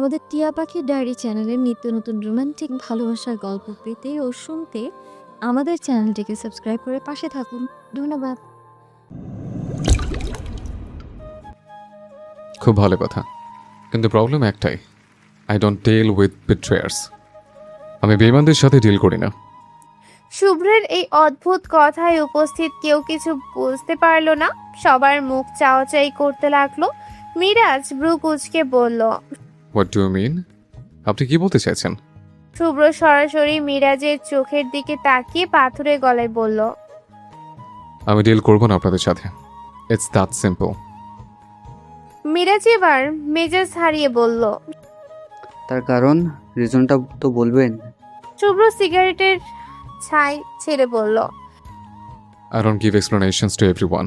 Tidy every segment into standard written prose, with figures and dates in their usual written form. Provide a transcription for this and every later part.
আমাদের টিয়া পাখির ডায়েরি চ্যানেলের নিত্য নতুন রোমান্টিক ভালোবাসার গল্প পেতে ও শুনতে আমাদের চ্যানেলটিকে সাবস্ক্রাইব করে পাশে থাকুন। ধন্যবাদ। খুব ভালো কথা, কিন্তু প্রবলেম একটাই, আই ডোন্ট ডিল উইথ বিট্রেয়ার্স। আমি বেঈমানদের সাথে ডিল করি না। শুভ্রের এই অদ্ভুত কথায় উপস্থিত কেউ কিছু বুঝতে পারল না। সবার মুখ চাওয়াচাই করতে লাগলো। মিরাজ ব্রু কুঁচকে বলল। What do you mean? আপনি কি বলতে চাইছেন? শুভ্র সরাসরি মিরাজের চোখের দিকে তাকিয়ে পাথুরে গলায় বলল, আমি ডিল করব না আপনাদের সাথে। It's that simple. মিরাজ এবার মেজাজ হারিয়ে বলল। তার কারণ, রিজনটা তো বলবেন। শুভ্র সিগারেটের ছাই ছেড়ে বলল, I don't give explanations to everyone.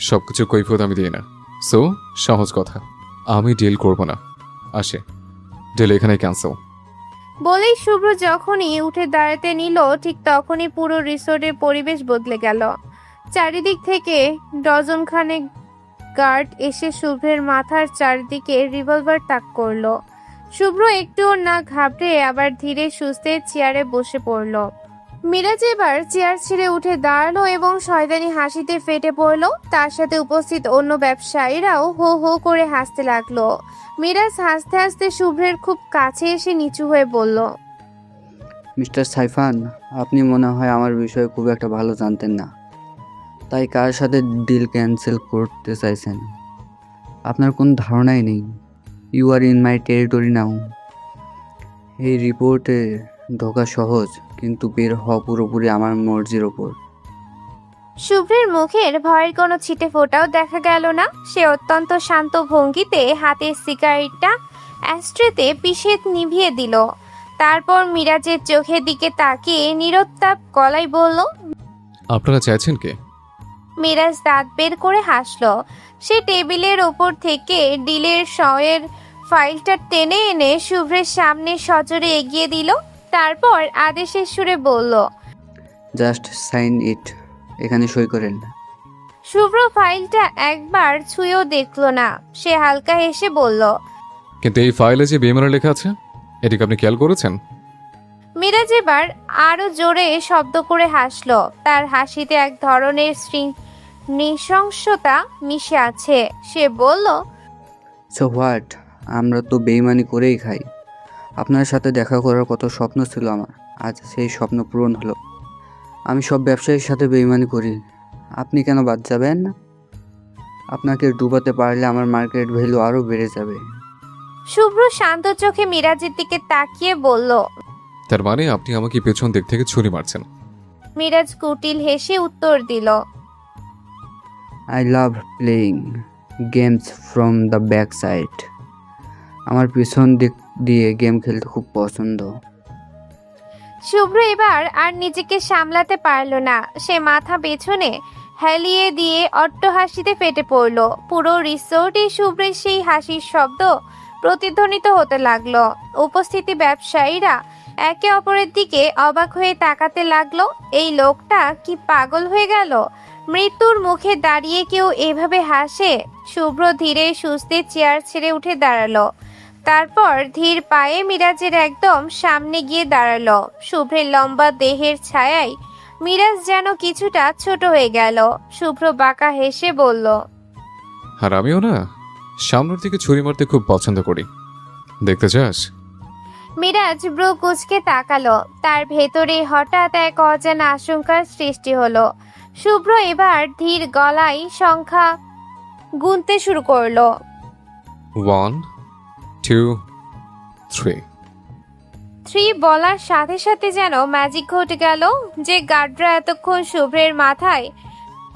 সব কিছু কৈফিয়ত আমি দিই না। সো সহজ কথা, আমি ডিল করব না। আসে, ডিল এখানে ক্যান্সেল। বলেই শুভ্র যখনই উঠে দাঁড়াতে নিল, ঠিক তখনই পুরো রিসোর্টের পরিবেশ বদলে গেল। চারিদিক থেকে ডজন খানেক গার্ড এসে শুভ্রের মাথার চারদিকে রিভলভার তাক করলো। শুভ্র একটুও না ঘাবড়ে আবার ধীরে সুস্থে চেয়ারে বসে পড়ল। মিরাজ এবার চেয়ার ছেড়ে উঠে দাঁড়ালো এবং শয়তানি হাসিতে ফেটে পড়ল। তার সাথে উপস্থিত অন্য ব্যবসায়ীরাও হো হো করে হাসতে লাগলো। মিরাজ হাসতে হাসতে শুভ্রের খুব কাছে এসে নিচু হয়ে বলল, মিস্টার সাইফান, আপনি মনে হয় আমার বিষয়ে খুব একটা ভালো জানতেন না, তাই কার সাথে ডিল ক্যান্সেল করতে চাইছেন আপনার কোনো ধারণাই নেই। You are in my territory now. এই রিপোর্টে ঢোকা সহজ, কিন্তু বের হওয়া পুরোপুরি আমার মর্জির ওপর। শুভ্রের মুখের ভয়ের কোনো ছিটে ফোঁটাও দেখা গেল না। সে অত্যন্ত শান্ত ভঙ্গিতে হাতের সিগারেটটা অ্যাস্ট্রেতে পিষে নিভিয়ে দিল। তারপর মিরাজের চোখের দিকে তাকিয়ে নিরুত্তাপ গলায় বলল, আপনারা চাইছেন কে? মিরাজ দাঁত বের করে হাসলো। সে টেবিলের ওপর থেকে ডিলের সয়ের ফাইলটা টেনে এনে শুভ্রের সামনে সজোরে এগিয়ে দিল। তারপর আদেশের সুরে বলল, জাস্ট সাইন ইট, এখানে সই করেন। শুভ্র ফাইলটা একবার ছুঁয়েও দেখলো না। সে হালকা হেসে বলল, কিন্তু এই ফাইলে যে বেইমানের লেখা আছে, এটিকে আপনি খেয়াল করেছেন? মিরাজ এবার আরো জোরে শব্দ করে হাসলো। তার হাসিতে এক ধরনের নৃশংসতা মিশে আছে। সে বলল, সো হোয়াট, আমরা তো বেইমানি করেই খাই। আপনার সাথে দেখা করার কত স্বপ্ন ছিল আমার, আজ সেই স্বপ্ন পূরণ হলো। আমি সব ব্যবসায়ীর সাথে বেইমানি করি, আপনি কেন বাদ যাবেন? আপনাকে ডুবাতে পারলে আমার মার্কেট ভ্যালু আরও বেড়ে যাবে। শুভ্র শান্ত চোখে মিরাজের দিকে তাকিয়ে বলল। তার মানে আপনি আমাকে পেছন দিক থেকে ছুরি মারছেন? মিরাজ কুটিল হেসে উত্তর দিল, I love playing games from the back side. আমার পিছন দিক দিয়ে গেম খেলতে খুব পছন্দ। শুভ্র এবার আর নিজেকে সামলাতে পারল না। সে মাথা পেছনে হেলিয়ে দিয়ে অট্টহাসিতে ফেটে পড়ল। পুরো রিসোর্টে শুভ্রের সেই হাসির শব্দ প্রতিধ্বনিত হতে লাগলো। উপস্থিতি ব্যবসায়ীরা একে অপরের দিকে অবাক হয়ে তাকাতে লাগলো। এই লোকটা কি পাগল হয়ে গেল? মৃত্যুর মুখে দাঁড়িয়ে কেউ এভাবে হাসে? শুভ্র ধীরে সুস্থে চেয়ার ছেড়ে উঠে দাঁড়ালো। তারপর ধীর পায়ে মিরাজের একদম সামনে গিয়ে দাঁড়ালো। শুভ্রের লম্বা দেহের ছায়ায় মিরাজ যেন কিছুটা ছোট হয়ে গেল। শুভ্র বাঁকা হেসে বলল, আর আমিও না সামনের দিকে ছুরি মারতে খুব পছন্দ করি। দেখতে চাস? মিরাজ ব্রু কুঁচকে তাকালো। তার ভেতরে হঠাৎ এক অজানা আশঙ্কার সৃষ্টি হলো। শুভ্র এবার ধীর গলায় সংখ্যা গুনতে শুরু করলো। 1 2 3। 3 বলার সাথে সাথে যেন ম্যাজিক ঘটে গেল। যে গার্ডরা এতক্ষণ শুভ্রের মাথায়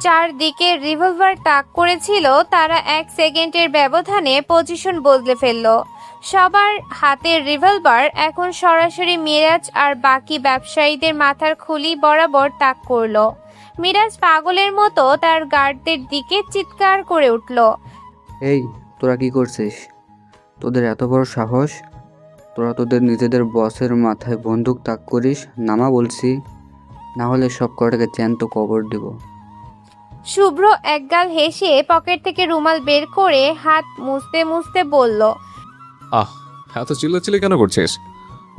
চারদিকে রিভলভার তাক করেছিল, তারা 1 সেকেন্ডের ব্যবধানে পজিশন বদলে ফেলল। সবার হাতের রিভলভার এখন সরাসরি মিরাজ আর বাকি ব্যবসায়ীদের মাথার খুলি বরাবর তাক করলো। মিরাজ পাগলের মতো তার গার্ডদের দিকে চিৎকার করে উঠল, এই, তোরা কি করছিস? তোদের এত বড় সাহস? তোরা তোদের নিজেদের বসের মাথায় বন্দুক তাক করিস? নামা বলছি, না হলে সব কটাকে জ্যান্ত কবর দেব। শুভ্র একগাল হেসে পকেট থেকে রুমাল বের করে হাত মুছতে মুছতে বলল, আহ, এত চিল্লাচিল্লি কেন করছিস?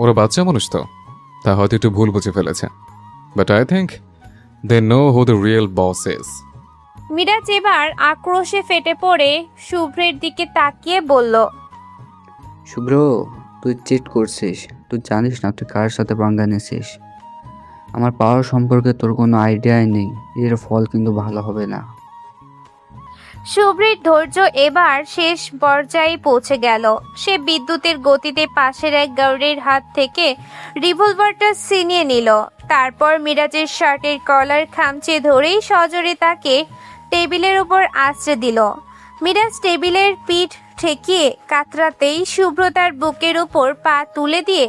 ওরা বাচ্চা মানুষ তো, তা হয়তো একটু ভুল বুঝে ফেলেছে। But I think they know who the real boss is. Miraj এবার আক্রোশে ফেটে পড়ে শুভ্রের দিকে তাকিয়ে বলল, শুভ্র, তুই চিট করছিস। তুই জানিস না তুই কার সাথে পাঙ্গা নিয়েছিস। আমার পাওয়ার সম্পর্কে তোর কোনো আইডিয়াই নেই। এর ফল কিন্তু ভালো হবে না। শুভ্রের ধৈর্য এবার শেষ পর্যায়ে পৌঁছে গেল। সে বিদ্যুতের গতিতে পাশের এক গার্ডের হাত থেকে রিভলভারটা ছিনিয়ে নিল। তারপর মিরাজের শার্টের কলার খামচে ধরেই সজোরে তাকে টেবিলের উপর আছড়ে দিল। মিরাজ টেবিলের পিঠ ঠেকিয়ে কাতরাতেই শুভ্র তার বুকের উপর পা তুলে দিয়ে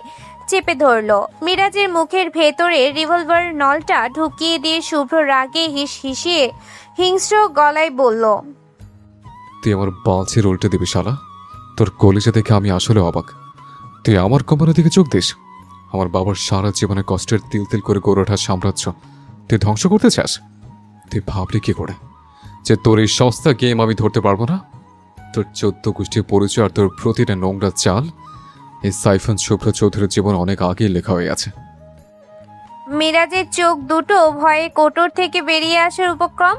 চেপে ধরল। মিরাজের মুখের ভেতরে রিভলভার নলটা ঢুকিয়ে দিয়ে শুভ্র রাগে হিসিয়ে হিংস্র গলায় বলল, তুই আমার বালছির উল্টে দিবি শালা। তোর কলিজা দেখে আমি আসলে অবাক। তুই আমার কোম্পানির দিকে চোখ দিস? আমার বাবার সারা জীবনে কষ্টের তিল তিল করে গড়ে ওঠা সাম্রাজ্য তুই ধ্বংস করতে চাস? তুই ভাবলি কি করে যে তোর এই সস্তা গেম আমি ধরতে পারবো না? তোর 14 গোষ্ঠীর পরিচয় আর তোর প্রতিটা নোংরা চাল এই সাইফান শুভ্র চৌধুরীর জীবন অনেক আগেই লেখা হয়ে আছে। মিরাজের চোখ দুটো ভয়ে কোটর থেকে বেরিয়ে আসার উপক্রম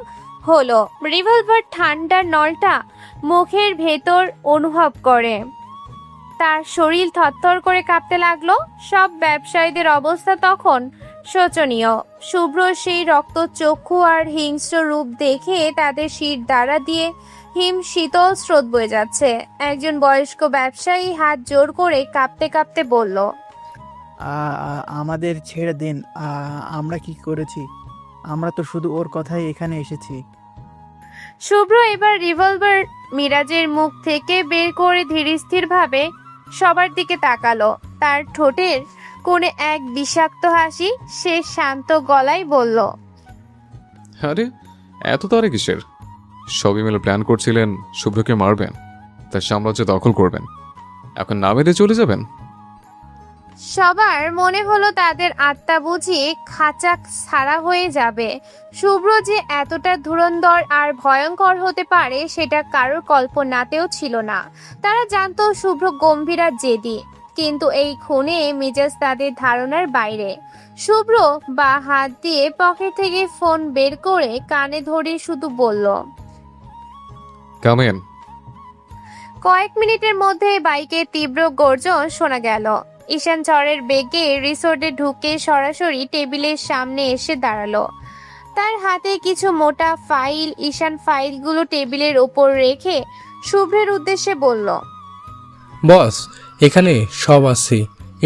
হলো। রিভলভার ঠান্ডার নলটা মুখের ভেতর অনুভব করে তার শরীর থরথর করে কাঁপতে লাগলো। সব ব্যবসায়ীদের অবস্থা তখন শোচনীয়। শুভ্র সেই রক্তচক্ষু আর হিংস্র রূপ দেখে তাদের শির দ্বারা দিয়ে হিম শীতল স্রোত বয়ে যাচ্ছে। একজন বয়স্ক ব্যবসায়ী হাত জোর করে কাঁপতে কাঁপতে বলল, আমাদের ছেড়ে দিন। আমরা কি করেছি? আমরা তো শুধু ওর কথাই এখানে এসেছি। শুভ্র এবার রিভলভার মিরাজের মুখ থেকে বের করে ধীরস্থিরভাবে সবার দিকে তাকালো। তার ঠোঁটের কোণে এক বিষাক্ত হাসি। সে শান্ত গলায় বলল, আরে এত তারে কিসের? সবই মিলে প্ল্যান করছিলেন শুভ্রকে মারবেন, তার সাম্রাজ্য দখল করবেন, এখন না মেরে চলে যাবেন? সবার মনে হলো তাদের আত্মা বুঝি খাঁচা ছাড়া হয়ে যাবে। শুভ্র যে এতটা ধুরন্ধর আর ভয়ঙ্কর হতে পারে সেটা কারোর কল্পনাতেও ছিল না। তারা জানতো শুভ্র গম্ভীর আর জেদি, কিন্তু এই খুনে মিজাজ তাদের ধারণার বাইরে। শুভ্র বা হাত দিয়ে পকেট থেকে ফোন বের করে কানে ধরে শুধু বলল, কাম ইন। কয়েক মিনিটের মধ্যে বাইকের তীব্র গর্জন শোনা গেল। ঈশান ঝড়ের বেগে রিসোর্টে ঢুকে সরাসরি টেবিলের সামনে এসে দাঁড়ালো। তার হাতে কিছু মোটা ফাইল। ঈশান ফাইলগুলো টেবিলের ওপর রেখে শুভ্রের উদ্দেশ্যে বলল, বস, এখানে সব আছে।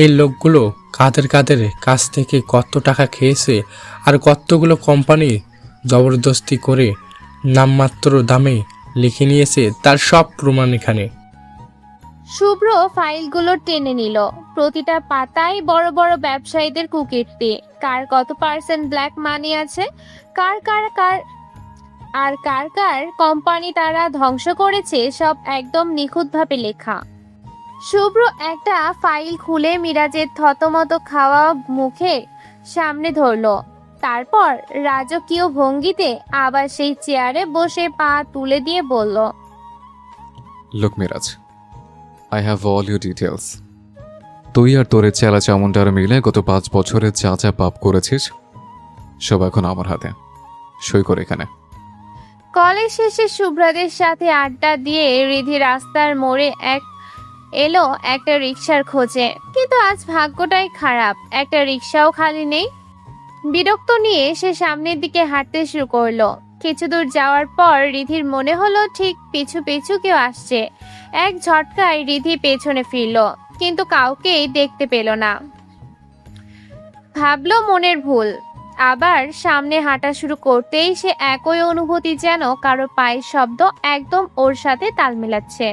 এই লোকগুলো কাদের কাদের কাছ থেকে কত টাকা খেয়েছে আর কতগুলো কোম্পানি জবরদস্তি করে নামমাত্র দামে লিখে নিয়েছে তার সব প্রমাণ এখানে। শুভ্র ফাইলগুলো টেনে নিল। প্রতিটা পাতায় বড় বড় ব্যবসায়ীদের কুকীর্তি, কার কত পার্সেন্ট ব্ল্যাক মানি আছে, কার কার কার আর কার কার কোম্পানি তারা ধ্বংস করেছে, সব একদম নিখুঁতভাবে লেখা। শুভ্র একটা ফাইল খুলে মিরাজের থতমত খাওয়া মুখে সামনে ধরলো। তারপর রাজকীয় ভঙ্গিতে আবার সেই চেয়ারে বসে পা তুলে দিয়ে বলল, look Miraj, I have all your details. তুই আর তোর চেলা চামুন্ডার মিলে গত 5 বছরে যা যা পাপ করেছিস সব এখন আমার হাতে। সই করে এখানে। কলেজ শেষে শুভ্রাদের সাথে আড্ডা দিয়ে রিধি রাস্তার মোড়ে এলো একটা রিক্সার খোঁজে, কিন্তু আজ ভাগ্যটাই খারাপ, একটা রিক্সাও খালি নেই। বিরক্ত নিয়ে সে সামনের দিকে হাঁটতে শুরু করলো। কিছু দূর যাওয়ার পর রিধির মনে হলো ঠিক পিছু পিছু কেউ আসছে। এক ঝটকায় রিধি পেছনে ফিরল, কিন্তু কাউকেই দেখতে পেল না। ভাবলো মনের ভুল। আবার সামনে হাঁটা শুরু করতেই সে একই অনুভূতি, যেন কারো পায়ের শব্দ একদম ওর সাথে তাল মেলাচ্ছে।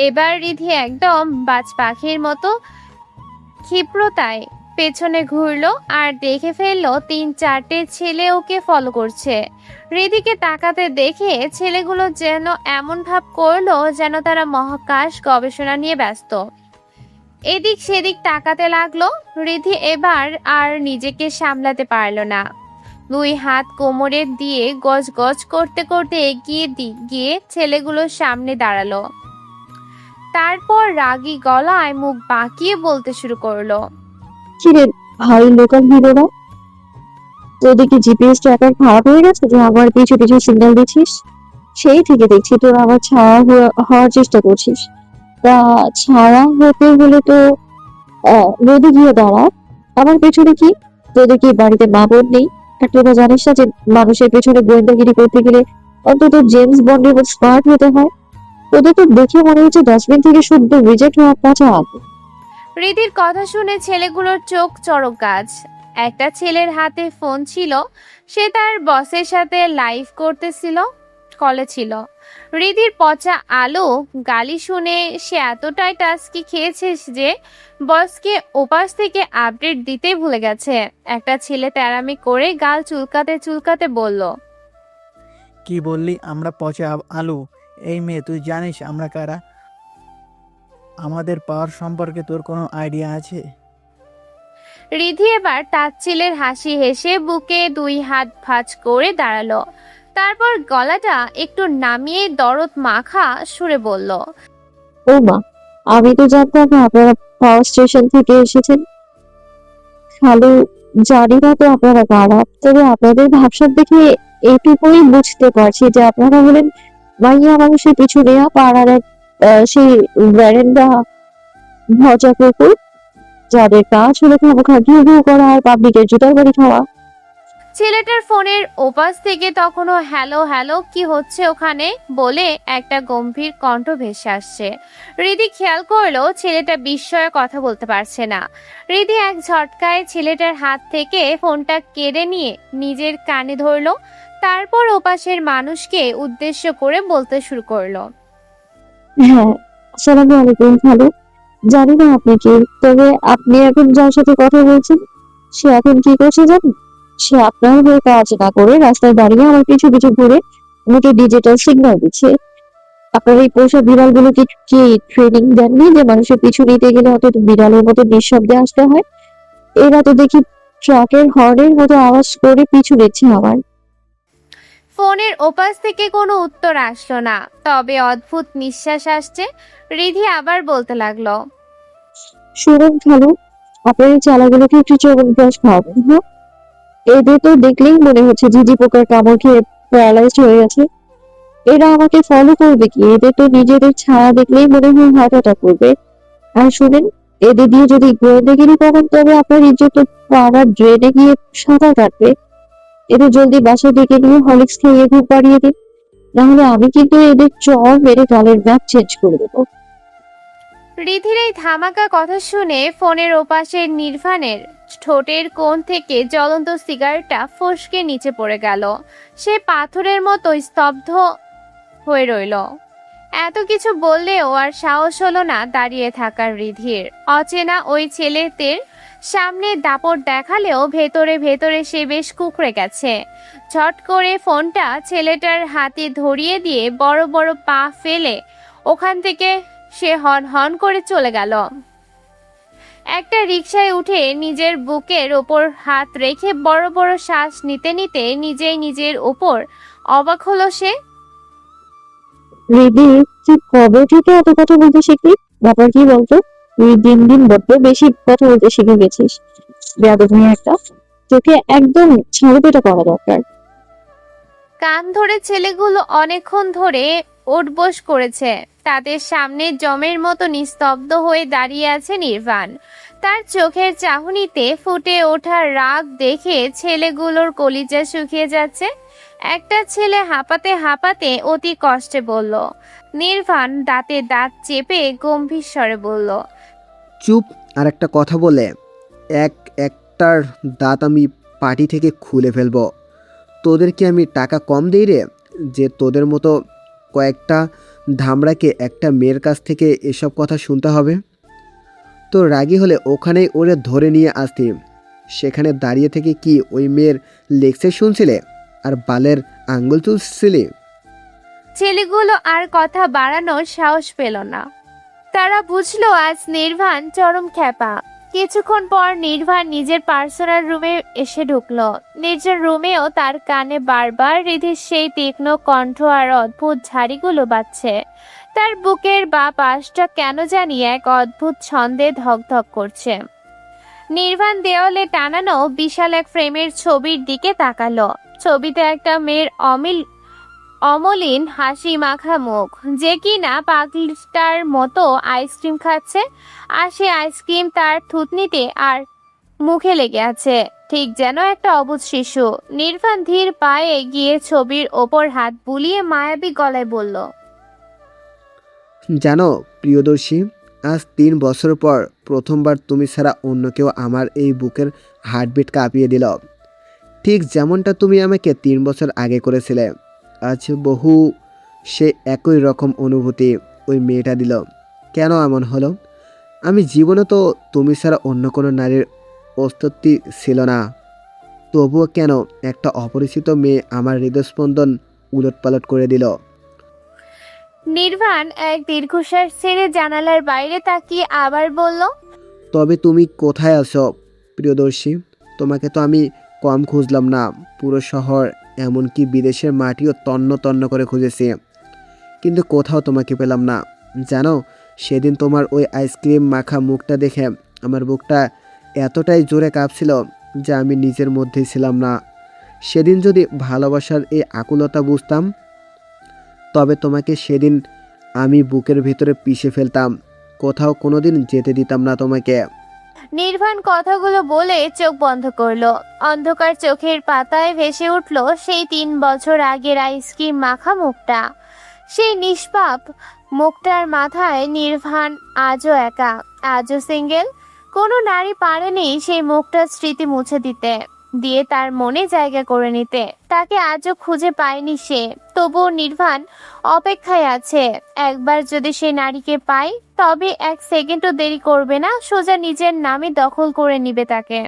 এবার রিধি একদম বাজ পাখির মতো ক্ষিপ্রতায় পেছনে ঘুরলো আর দেখে ফেললো 3-4টে ছেলে ওকে ফলো করছে। রিধিকে তাকাতে দেখে ছেলেগুলো যেন এমন ভাব করলো যেন তারা মহাকাশ গবেষণা নিয়ে ব্যস্ত। এদিক সেদিক তাকাতে লাগলো। রিধি এবার আর নিজেকে সামলাতে পারলো না। 2 হাত কোমরে দিয়ে গজ গজ করতে করতে এগিয়ে গিয়ে ছেলেগুলোর সামনে দাঁড়ালো। তারপর রাগী গলায় মুখ বাঁকিয়ে বলতে শুরু করলো। কিরে ভাই, লোকাল হিরোরা তোদের কি জিপিএস ট্র্যাকার খারাপ হয়ে গেছে যে আমার পিছু পিছু সিগন্যাল দিচ্ছিস? সেই থেকে দেখছি তোর আমার ছাড়া হওয়ার চেষ্টা করছিস। তা ছাড়া হতে হলে তো রোদে গিয়ে দাঁড়া। আমার পেছনে কি, তোদের কি বাড়িতে মা বোন নেই? আর তোরা জানিস না যে মানুষের পেছনে গোয়েন্দাগিরি করতে গেলে অন্তত জেমস বন্ডের মতো স্মার্ট হতে হয়? তোদের তো দেখে মনে হচ্ছে ডাস্টবিন থেকে শুদ্ধ রিজেক্ট হওয়া পচা আলু। রিদির কথা শুনে ছেলেগুলোর চোখ চড়ক গাছ। একটা ছেলের হাতে ফোন ছিল, সে তার বসের সাথে লাইভ কলে ছিল। রিদির পচা আলো গালি শুনে সে এতটাই টাস্কি খেয়েছে যে বসকে ওপাশ থেকে আপডেট দিতেই ভুলে গেছে। একটা ছেলে তেরামি করে গাল চুলকাতে চুলকাতে বলল, কি বললি আমরা পচা আলু? এই মেয়ে, তুই জানিস আমরা কারা? আমাদের পাওয়ার সম্পর্কে তোর কোনো আইডিয়া আছে? রিধি এবার তাচ্ছিলের হাসি হেসে বুকে 2 হাত ভাঁজ করে দাঁড়ালো। তারপর গলাটা একটু নামিয়ে দরদ মাখা সুরে বলল, ও মা, আমি তো জানতাম না আপনারা পাওয়ার স্টেশন থেকে এসেছেন। খালু, জানি না তো আপনারা কারা, তবে আপনাদের ভাবসাব দেখে এটুকুই বুঝতে পারছি যে আপনারা হলেন মাইয়া মানুষের পিছু নেওয়া পাড়ার এক সেই ভ্যারেন্ডা ভজা কুকুর, যাদের কাজ হলো খামোখা ঘিউ ঘিউ করা আর পাবলিকের জুতার বাড়ি খাওয়া। ছেলেটার ফোনের ওপাশ থেকে তখনও হ্যালো হ্যালো কি হচ্ছে ওখানে বলে একটা গম্ভীর কণ্ঠ ভেসে আসছে। রিদি খেয়াল করলো ছেলেটা বিস্ময়ে কথা বলতে পারছে না। রিদি এক ঝটকায় ছেলেটার হাত থেকে ফোনটা কেড়ে নিয়ে নিজের কানে ধরলো। তারপর ওপাশের মানুষকে উদ্দেশ্য করে বলতে শুরু করলো, হ্যাঁ, আসসালামু আলাইকুম খালু। জানি না আপনি কি, তবে আপনি এখন যার সাথে কথা বলছেন সে এখন কি করছে জানেন? সে আপনার হয়ে কাজ না করে রাস্তায় দাঁড়িয়ে আমার পিছু পিছু ঘুরে মুখে ডিজিটাল সিগন্যাল দিচ্ছে। আপনার এই পোষা বিড়ালগুলোকে কি ট্রেনিং দেননি যে মানুষের পিছু নিতে গেলে অন্তত বিড়ালের মতো নিঃশব্দে আসতে হয়? এরা তো দেখি ট্রাকের হর্নের মতো আওয়াজ করে পিছু নিচ্ছে আমার। ফোনের ওপাশ থেকে কোনো উত্তর আসলো না, তবে অদ্ভুত নিঃশ্বাস আসছে। রিধি আবার বলতে লাগলো, শুনুন খালু, আপনার এই চালাগুলোকে একটু চ্যবনপ্রাশ খাওয়াবেন, হ্যাঁ? এদের তো দেখলেই মনে হচ্ছে ঝিঝি পোকার কামড় খেয়ে প্যারালাইজড হয়ে গেছে। এরা আমাকে ফলো করবে কি? এদের তো নিজেদের ছায়া দেখলেই মনে হয় হার্ট অ্যাটাক করবে। আর শুনেন, এদের দিয়ে যদি গোয়েন্দাগিরি করেন তবে আপনার ইজ্জত তো পাড়ার ড্রেনে গিয়ে সাঁতার কাটবে। এদের জলদি বাসায় ডেকে নিয়ে হরলিক্স খেয়ে ঘুম পাড়িয়ে দিন, নাহলে আমি কিন্তু এদের চর মেরে গালের ম্যাপ চেঞ্জ করে দেবো। রিধির এই ধামাকা কথা শুনে ফোনের ওপাশে নির্বাণের ঠোঁটের কোণ থেকে জ্বলন্ত সিগারেটটা ফসকে নিচে পড়ে গেল। সে পাথরের মতো স্তব্ধ হয়ে রইল। এত কিছু বললেও আর সাহস হলো না দাঁড়িয়ে থাকার রিধির। অচেনা ওই ছেলেদের সামনে দাপট দেখালেও ভেতরে ভেতরে সে বেশ কুঁকড়ে গেছে। ঝট করে ফোনটা ছেলেটার হাতে ধরিয়ে দিয়ে বড় বড় পা ফেলে ওখান থেকে সে হন হন করে চলে গেল। একটা রিকশায় উঠে নিজের বুকের ওপর হাত রেখে বড় বড় শ্বাস নিতে নিতে নিজেই নিজের ওপর অবাক হলো সে। রিদি, তুই কবে থেকে এত কথা বলতে শিখলি? ব্যাপার কি বলতো? তুই দিন দিন বড্ড বেশি কথা বলতে শিখে গেছিস। বেয়াদব মেয়ে একটা, তোকে একদম ছাড়ো পেটা করা দরকার। কান ধরে ছেলেগুলো অনেকক্ষণ ধরে ওঠবোস করেছে। তাদের সামনে জমের মতো নিস্তব্ধ হয়ে দাঁড়িয়ে আছে নির্বাণ। তার চোখের চাহনিতে ফুটে ওঠা রাগ দেখে ছেলেগুলোর কলিজা শুকিয়ে যাচ্ছে। একটা ছেলে হাঁপাতে হাঁপাতে অতি কষ্টে বলল। নির্বাণ দাঁতে দাঁত চেপে গম্ভীর স্বরে বলল, চুপ। আর একটা কথা বলে একটার দাঁত আমি পাটি থেকে খুলে ফেলবো। তোদের কি আমি টাকা কম দেই রে, যে তোদের মতো কয়েকটা ধামড়াকে একটা মেয়ের কাছ থেকে এসব কথা শুনতে হবে? তো রাগী হলে ওখানেই ওরে ধরে নিয়ে আসতি। সেখানে দাঁড়িয়ে থেকে কি ওই মেয়ের লেকচার শুনছিলে আর বালের আঙ্গুল চুষছিলে? ছেলেগুলো আর কথা বাড়ানোর সাহস পেল না। তারা বুঝলো আজ নির্বাণ চরম খ্যাপা। কিছুক্ষণ পর নির্বাণ নিজের পার্সোনাল রুমে এসে ঢুকলো। নিজের রুমেও তার কানে বারবার রিধির সেই তীক্ষ্ণ কণ্ঠ আর অদ্ভুত ঝাড়িগুলো বাজছে। তার বুকের বা পাশটা কেন জানি এক অদ্ভুত ছন্দে ধকধক করছে। নির্বাণ দেওয়ালে টানানো বিশাল এক ফ্রেমের ছবির দিকে তাকালো। ছবিতে একটা মেয়ের অমলিন হাসি মাখা মুখ, যে কিনা পাগলিটার মতো আইসক্রিম খাচ্ছে, আর সে আইসক্রিম তার থুতনিতে আর মুখে লেগে আছে, ঠিক যেন একটা অবুঝ শিশু। নির্বাণ ধীর পায়ে গিয়ে ছবির ওপর হাত বুলিয়ে মায়াবী গলায় বলল, জানো প্রিয়দর্শী, আজ 3 বছর পর প্রথমবার তুমি ছাড়া অন্য কেউ আমার এই বুকের হার্টবিট কাঁপিয়ে দিল। ঠিক যেমনটা তুমি আমাকে 3 বছর আগে করেছিলে, আজ বহু সে একই রকম অনুভূতি ওই মেয়েটা দিল। কেন এমন হলো? আমি জীবনে তো তুমি ছাড়া অন্য কোনো নারীর অস্তিত্ব ছিল না, তবুও কেন একটা অপরিচিত মেয়ে আমার হৃদস্পন্দন উলটপালট করে দিল? নির্বাণ এক দীর্ঘশ্বাস ছেড়ে জানালার বাইরে তাকিয়ে আবার বলল, তবে তুমি কোথায় আছো প্রিয়দর্শী? তোমাকে তো আমি কম খুঁজলাম না, পুরো শহর এমনকি বিদেশের মাটিও তন্ন তন্ন করে খুঁজেছি, কিন্তু কোথাও তোমাকে পেলাম না। জানো, সেদিন তোমার ওই আইসক্রিম মাখা মুখটা দেখে আমার বুকটা এতটাই জোরে কাঁপছিল যে আমি নিজের মধ্যেই ছিলাম না। সেদিন যদি ভালোবাসার এই আকুলতা বুঝতাম, তবে তোমাকে সেদিন আমি বুকের ভিতরে পিষে ফেলতাম, কোথাও কোনোদিন যেতে দিতাম না তোমাকে। নির্বাণ কথাগুলো বলে চোখ বন্ধ করলো। অন্ধকার চোখের পাতায় ভেসে উঠল সেই 3 বছর আগের আইসক্রিম মাখা মুখটা। সেই নিষ্পাপ মুখটার মাথায় নির্বাণ আজও একা, আজও সিঙ্গেল। কোনো নারী পারেনি সেই মুখটার স্মৃতি মুছে দিতে, দিয়ে তার মনে জায়গা করে নিতে। তাকে আজও খুঁজে পায়নি সে, তবুও নির্বাণ অপেক্ষায় আছে। একবার যদি সেই নারীকে পায়, তবে 1 সেকেন্ডও দেরি করবে না, সোজা নিজের নামে দখল করে নিবে তাকে।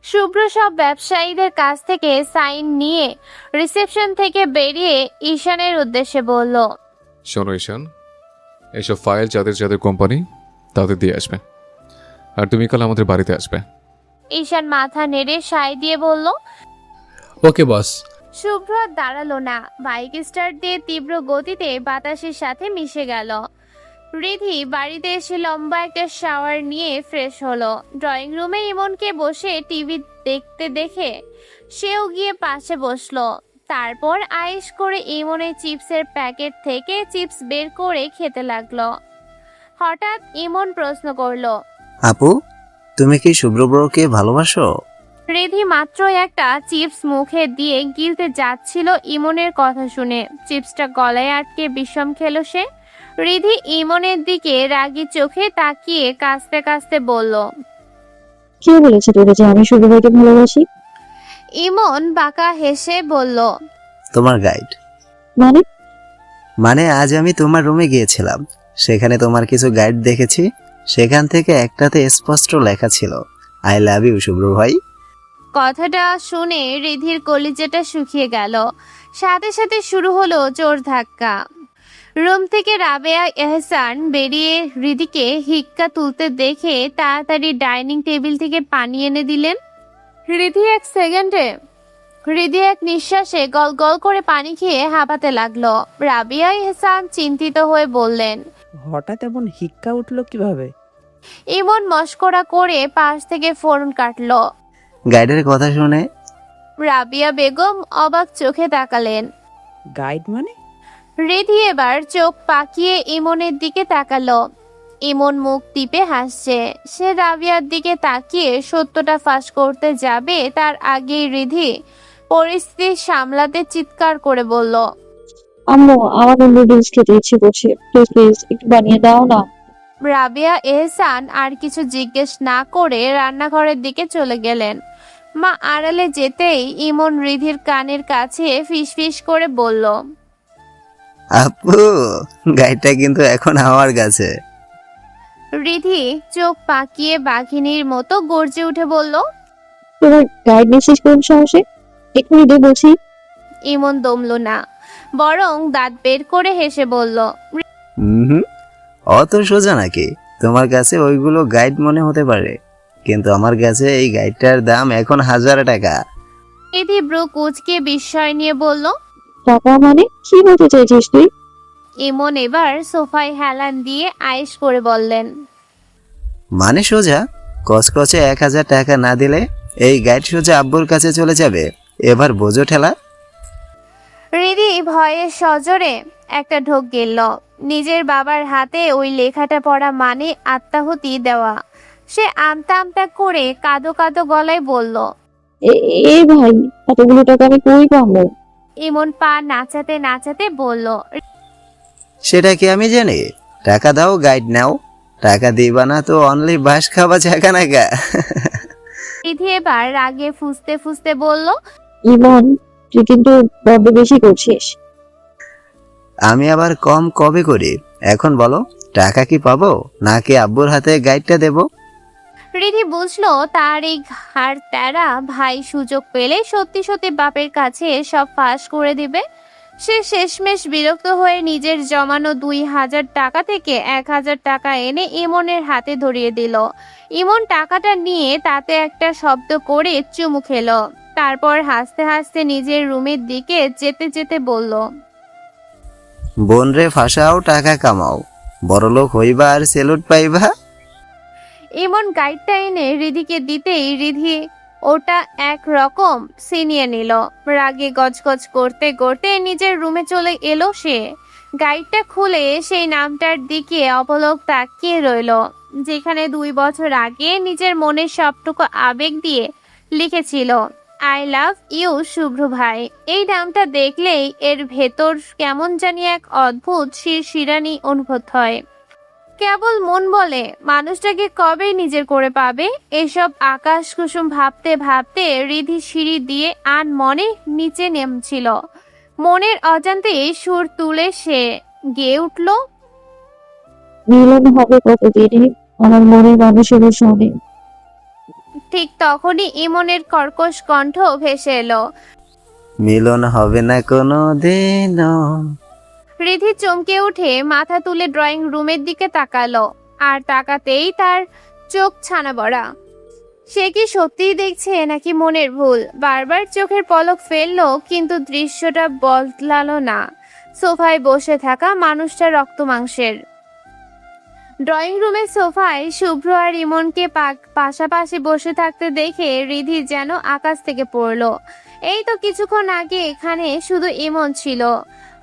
শুভ্র সব ব্যবসায়ীদের কাছ থেকে সাইন নিয়ে রিসেপশন থেকে বেরিয়ে ঈশানের উদ্দেশ্যে বলল, শোনো ঈশান, এসব ফাইল যাদের যাদের কোম্পানি তাদের দিয়ে আসবে, আর তুমি কাল আমাদের বাড়িতে আসবে। ঈশান মাথা নেড়ে সায় দিয়ে বলল। ওকে বস। শুভ্র আর দাঁড়ালো না, বাইক স্টার্ট দিয়ে তীব্র গতিতে বাতাসের সাথে মিশে গেল। রিধি বাড়িতে এসে লম্বা একটা শাওয়ার নিয়ে ফ্রেশ হলো। ড্রয়িং রুমে ইমনকে বসে টিভি দেখতে দেখে সেও গিয়ে পাশে বসলো। তারপর আয়েশ করে ইমনের চিপসের প্যাকেট থেকে চিপস বের করে খেতে লাগলো। হঠাৎ ইমন প্রশ্ন করলো, আপু, তুমি কি শুভ্র ব্রোকে ভালোবাসো? রিধি মাত্র একটা চিপস মুখে দিয়ে গিলতে যাচ্ছিল ইমনের কথা শুনে চিপসটা গলায় আটকে বিষম খেলো সে। রিধি ইমনের দিকে রাগী চোখে তাকিয়ে কাঁচতে কাঁচতে বলল, কে বলেছে তোকে যে আমি শুধু ভাইকে ভালোবাসি? ইমন বাঁকা হেসে বলল, তোমার গাইড। মানে? মানে আজ আমি তোমার রুমে গিয়েছিলাম, সেখানে তোমার কিছু গাইড দেখেছি। সেখান থেকে একটাতে স্পষ্ট লেখা ছিল, আই লাভ ইউ শুভ্র ভাই। কথাটা শুনে রিধির কলিজাটা শুকিয়ে গেল। সাথে সাথে শুরু হলো জোর ধাক্কা। রুম থেকে রাবেয়া এহসান বেরিয়ে রিধিকে হিক্কা তুলতে দেখে তাড়াতাড়ি ডাইনিং টেবিল থেকে পানি এনে দিলেন। রিধি এক নিঃশ্বাসে গল গল করে পানি খেয়ে হাঁপাতে লাগলো। রাবেয়া এহসান চিন্তিত হয়ে বললেন, হঠাৎ এমন হিক্কা উঠলো কিভাবে? ইমন মস্করা করে পাশ থেকে ফোন কাটলো। গাইডের কথা শুনে রাবিয়া বেগম অবাক চোখে তাকালেন। গাইড মানে? রিধি এবার চোখ পাকিয়ে ইমনের দিকে তাকালো। ইমন মুখ টিপে হাসছে। সে রাবিয়ার দিকে তাকিয়ে সত্যটা ফাঁস করতে যাবে, তার আগেই রিধি পরিস্থিতি সামলাতে চিৎকার করে বলল, আম্মু, আমাকে নুডলস খেতে ইচ্ছে করছে, প্লিজ প্লিজ একটু বানিয়ে দাও না। রাবিয়া এহসান আর কিছু জিজ্ঞেস না করে রান্নাঘরের দিকে চলে গেলেন। মা আড়ালে যেতেই ইমন রিধির কানের কাছে ফিসফিস করে বলল, আপু, গাইডটা কিন্তু এখন আমার কাছে। রিধি চোখ পাকিয়ে বাঘিনীর মতো গর্জে উঠে বলল, তোমার গাইড নিয়েছিস কোন সাহসে? এক্ষুনি দে বলছি। ইমন দমল না, বরং দাঁত বের করে হেসে বলল, হুম, অত সোজা নাকি? তোমার কাছে ওইগুলো গাইড মনে হতে পারে, কিন্তু আমার কাছে এই গাইডটার দাম এখন 1000 টাকা। রিধি ব্রু কুচকে বিস্ময় নিয়ে বলল, টাকা মানে কি বলতে চাইছিস তুই? ইমন এবার সোফায় হেলান দিয়ে আয়েশ করে বললেন, মানে সোজা কচকচে 1,000 টাকা না দিলে এই গাইড সোজা আব্বুর কাছে চলে যাবে। এবার বোঝো ঠেলা। রিধি ভয়ে সজোরে একটা ঢোক গেল। নিজের বাবার হাতে ওই লেখাটা পড়া মানে আত্মাহুতি দেওয়া। সে আমতা আমতা করে কাঁদো কাঁদো গলায় বলল। এ ভাই, এতগুলো টাকা আমি কই পাবো? ইমন পা নাচাতে নাচাতে বলল, সেটা কি আমি জানি? টাকা দাও, গাইড নাও। টাকা দিবা না তো অনলি বাস খাবা ঝাঁকা নাকা। রিধি এবার রাগে ফুঁসতে ফুঁসতে বলল, ইমন, তুই কিন্তু বড্ড বেশি করছিস। আমি আবার কম কবে করি? এখন বলো, টাকা কি পাবো নাকি আব্বুর হাতে গাইডটা দেবো? রিধি বুঝলো তার এই ঘাড় তেরা ভাই সুযোগ পেলে সত্যি সত্যি বাপের কাছে সব ফাঁস করে দিবে। সে শেষমেশ বিরক্ত হয়ে নিজের জমানো 2,000 টাকা থেকে 1,000 টাকা এনে ইমনের হাতে ধরিয়ে দিল। ইমন টাকাটা নিয়ে তাতে একটা শব্দ করে চুমু খেলো। তারপর হাসতে হাসতে নিজের রুমের দিকে যেতে যেতে বলল, বোন রে ফাঁসাও, টাকা কামাও, বড়লোক হইবা আর সেলুট পাইবা। ইমন গাইডটা এনে রিধিকে দিতেই রিধি ওটা এক রকম ছিনিয়ে নিল। রাগে গজগজ করতে করতে নিজের রুমে চলে এলো সে। গাইডটা খুলে সেই নামটার দিকে অপলক তাকিয়ে রইল, যেখানে 2 বছর আগে নিজের মনের সবটুকু আবেগ দিয়ে লিখেছিল, আই লাভ ইউ শুভ্র ভাই। এই নামটা দেখলেই এর ভেতর কেমন জানি এক অদ্ভুত শিরশিরানি অনুভূত হয়। কেবল মন বলে মানুষটাকে কবে নিজের করে পাবে। এসব আকাশ কুসুম ভাবতে ভাবতে রিধি সিঁড়ি দিয়ে আন মনে নিচে নেমছিল। মনের অজান্তে সুর তুলে সে গেয়ে উঠল, মিলন হবে কতদিনে আমার মনের মানুষের সঙ্গে। ঠিক তখনই ইমনের কর্কশ কণ্ঠ ভেসে এলো, মিলন হবে না কোনো দিনও। রিধি চমকে উঠে মাথা তুলে ড্রয়িং রুমের দিকে তাকালো। আর তাকাতেই তার চোখ ছানা বড়া। সে কি সত্যিই দেখছে নাকি মনের ভুল? বারবার চোখের পলক ফেললো কিন্তু দৃশ্যটা বদলালো না। সোফায় বসে থাকা মানুষটা রক্ত মাংসের। ড্রয়িং রুমের সোফায় শুভ্র আর ইমনকে পাশাপাশি বসে থাকতে দেখে রিধি যেন আকাশ থেকে পড়লো। এই তো কিছুক্ষণ আগে এখানে শুধু ইমন ছিল,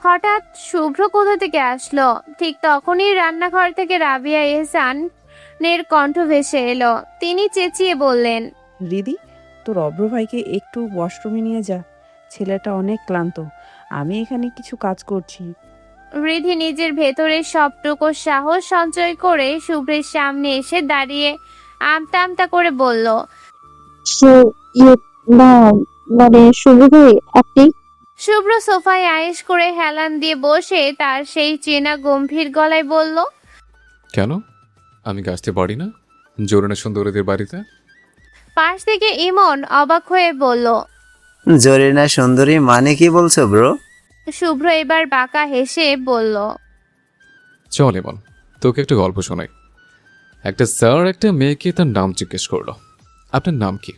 হঠাৎ শুভ্র কোথা থেকে আসলো? ঠিক তখনই রান্নাঘর থেকে রাবিয়া এহসানের কণ্ঠ ভেসে এলো। তিনি চেঁচিয়ে বললেন, রিদি, তোর অব্র ভাইকে একটু ওয়াশরুমে নিয়ে যা, ছেলেটা অনেক ক্লান্ত। আমি এখানে কিছু কাজ করছি। রিধি নিজের ভেতরের সবটুকু সাহস সঞ্চয় করে শুভ্রের সামনে এসে দাঁড়িয়ে আমতা আমতা করে বলল, না, মানে শুভ ভাই, আপনি? শুভ্র সোফায় আয়েশ করে হেলান দিয়ে বসে তার সেই চেনা গম্ভীর গলায় বলল, কেন? আমি গাছতে পারি না জোরানা সুন্দরীদের বাড়িতে? পাশ থেকে ইমন অবাক হয়ে বলল। জরিনা সুন্দরী মানে কি বলছো ব্রো? শুভ্র এবার বাঁকা হেসে বলল, চল এমন তোকে একটা গল্প শোনাই। একটা স্যার একটা মেয়েকে তার নাম জিজ্ঞেস করলো, আপনার নাম কি?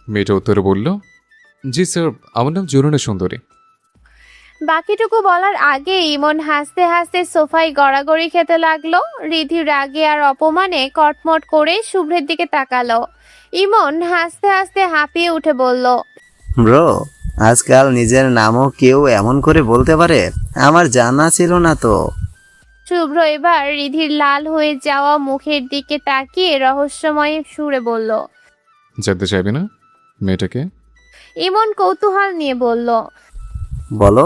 মেয়েটা উত্তরে বলল, জি স্যার, আমার নাম জোরানা সুন্দরী। বাকিটুকু বলার আগে ইমন হাসতে হাসতে সোফায় গড়াগড়ি খেতে লাগলো। রিধি রাগে আর অপমানে কটমট করে শুভ্রের দিকে তাকালো। ইমন হাসতে হাসতে হাঁপিয়ে উঠে বলল, ব্রো, আজকাল নিজের নামও কেউ এমন করে বলতে পারে? আমার জানা ছিল না তো। শুভ্র এবার রিধির লাল হয়ে যাওয়া মুখের দিকে তাকিয়ে রহস্যময় সুরে বলল, জানতে চাইবে না মেয়েটাকে? ইমন কৌতূহল নিয়ে বলল, বলো,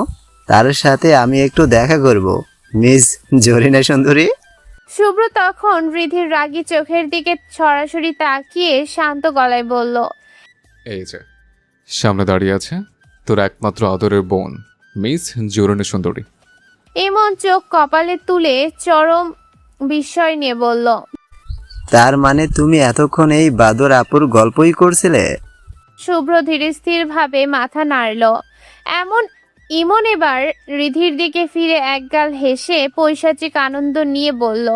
তার সাথে আমি একটু দেখা করব, মিস জরিনা সুন্দরী। শুভ্র তখন রিধির রাগী চোখের দিকে সরাসরি তাকিয়ে শান্ত গলায় বলল, এই যে সামনে দাঁড়িয়ে আছে তোর একমাত্র আদরের বোন মিস জোরানা সুন্দরী। ইমন চোখ কপালে তুলে চরম বিস্ময় নিয়ে বলল, তার মানে তুমি এতক্ষণ এই বাদর আপুর গল্পই করছিলে? শুভ্র ধীরস্থির ভাবে মাথা নাড়ল। ইমন এবার রিধির দিকে ফিরে একগাল হেসে পৈশাচিক আনন্দ নিয়ে বলল,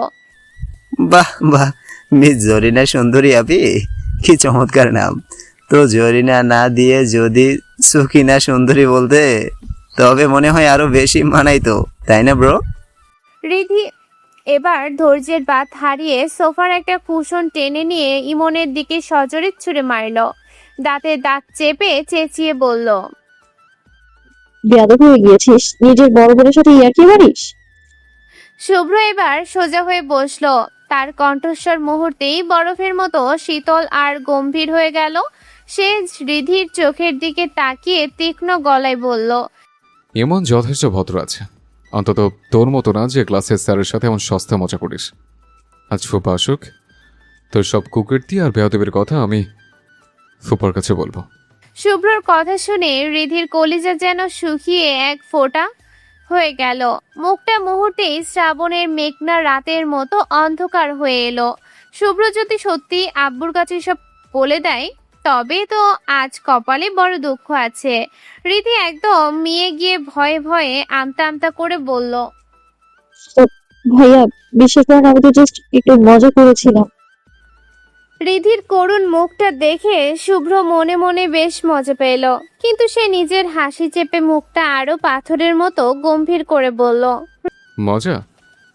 বাহ বাহ, মিস জরিনা সুন্দরী আপি, কি চমৎকার নাম তো। জরিনা না দিয়ে যদি সুকিনা সুন্দরী বলতে তবে মনে হয় আরো বেশি মানাইতো, তাই না ব্রো? রিধি এবার ধৈর্যের বাঁধ হারিয়ে সোফার একটা কুশন টেনে নিয়ে ইমনের দিকে সজোরে ছুঁড়ে মারল। দাঁতে দাঁত চেপে চেঁচিয়ে বলল, বেয়াদব হয়ে গিয়েছিস, নিজের বড় বোনের সাথে ইয়ার্কি মারিস? শুভ্র এবার সোজা হয়ে বসলো। তার কণ্ঠস্বর মুহূর্তেই বরফের মতো শীতল আর গম্ভীর হয়ে গেল। সে রিধির চোখের দিকে তাকিয়ে তীক্ষ্ণ গলায় বলল, এমন যথেষ্ট ভদ্র আছে, অন্তত তোর মতো না যে ক্লাসের স্যারের সাথে এমন সস্তা মজা করিস। আজ ফুপা আসুক, তোর সব কুকীর্তি আর বেয়াদবের কথা আমি ফুপার কাছে বলবো। শুভ্রর কথা শুনে রিধির কলিজা যেন শুকিয়ে এক ফোঁটা হয়ে গেল। মুখটা মুহূর্তেই শ্রাবণের মেঘনা রাতের মতো অন্ধকার হয়ে এলো। শুভ্র যদি সত্যি আব্বুর কাছে সব বলে দেয় তবে তো আজ কপালে বড় দুঃখ আছে। রিধি একদম মিয়ে গিয়ে ভয়ে ভয়ে আমতা আমতা করে বলল, ভাইয়া বিশ্বাস করেন, আমি তো জাস্ট একটু মজা করেছিলাম। রিধির করুণ মুখটা দেখে শুভ্র মনে মনে বেশ মজা পেল, কিন্তু সে নিজের হাসি চেপে মুখটা আরো পাথরের মতো গম্ভীর করে বলল, মজা?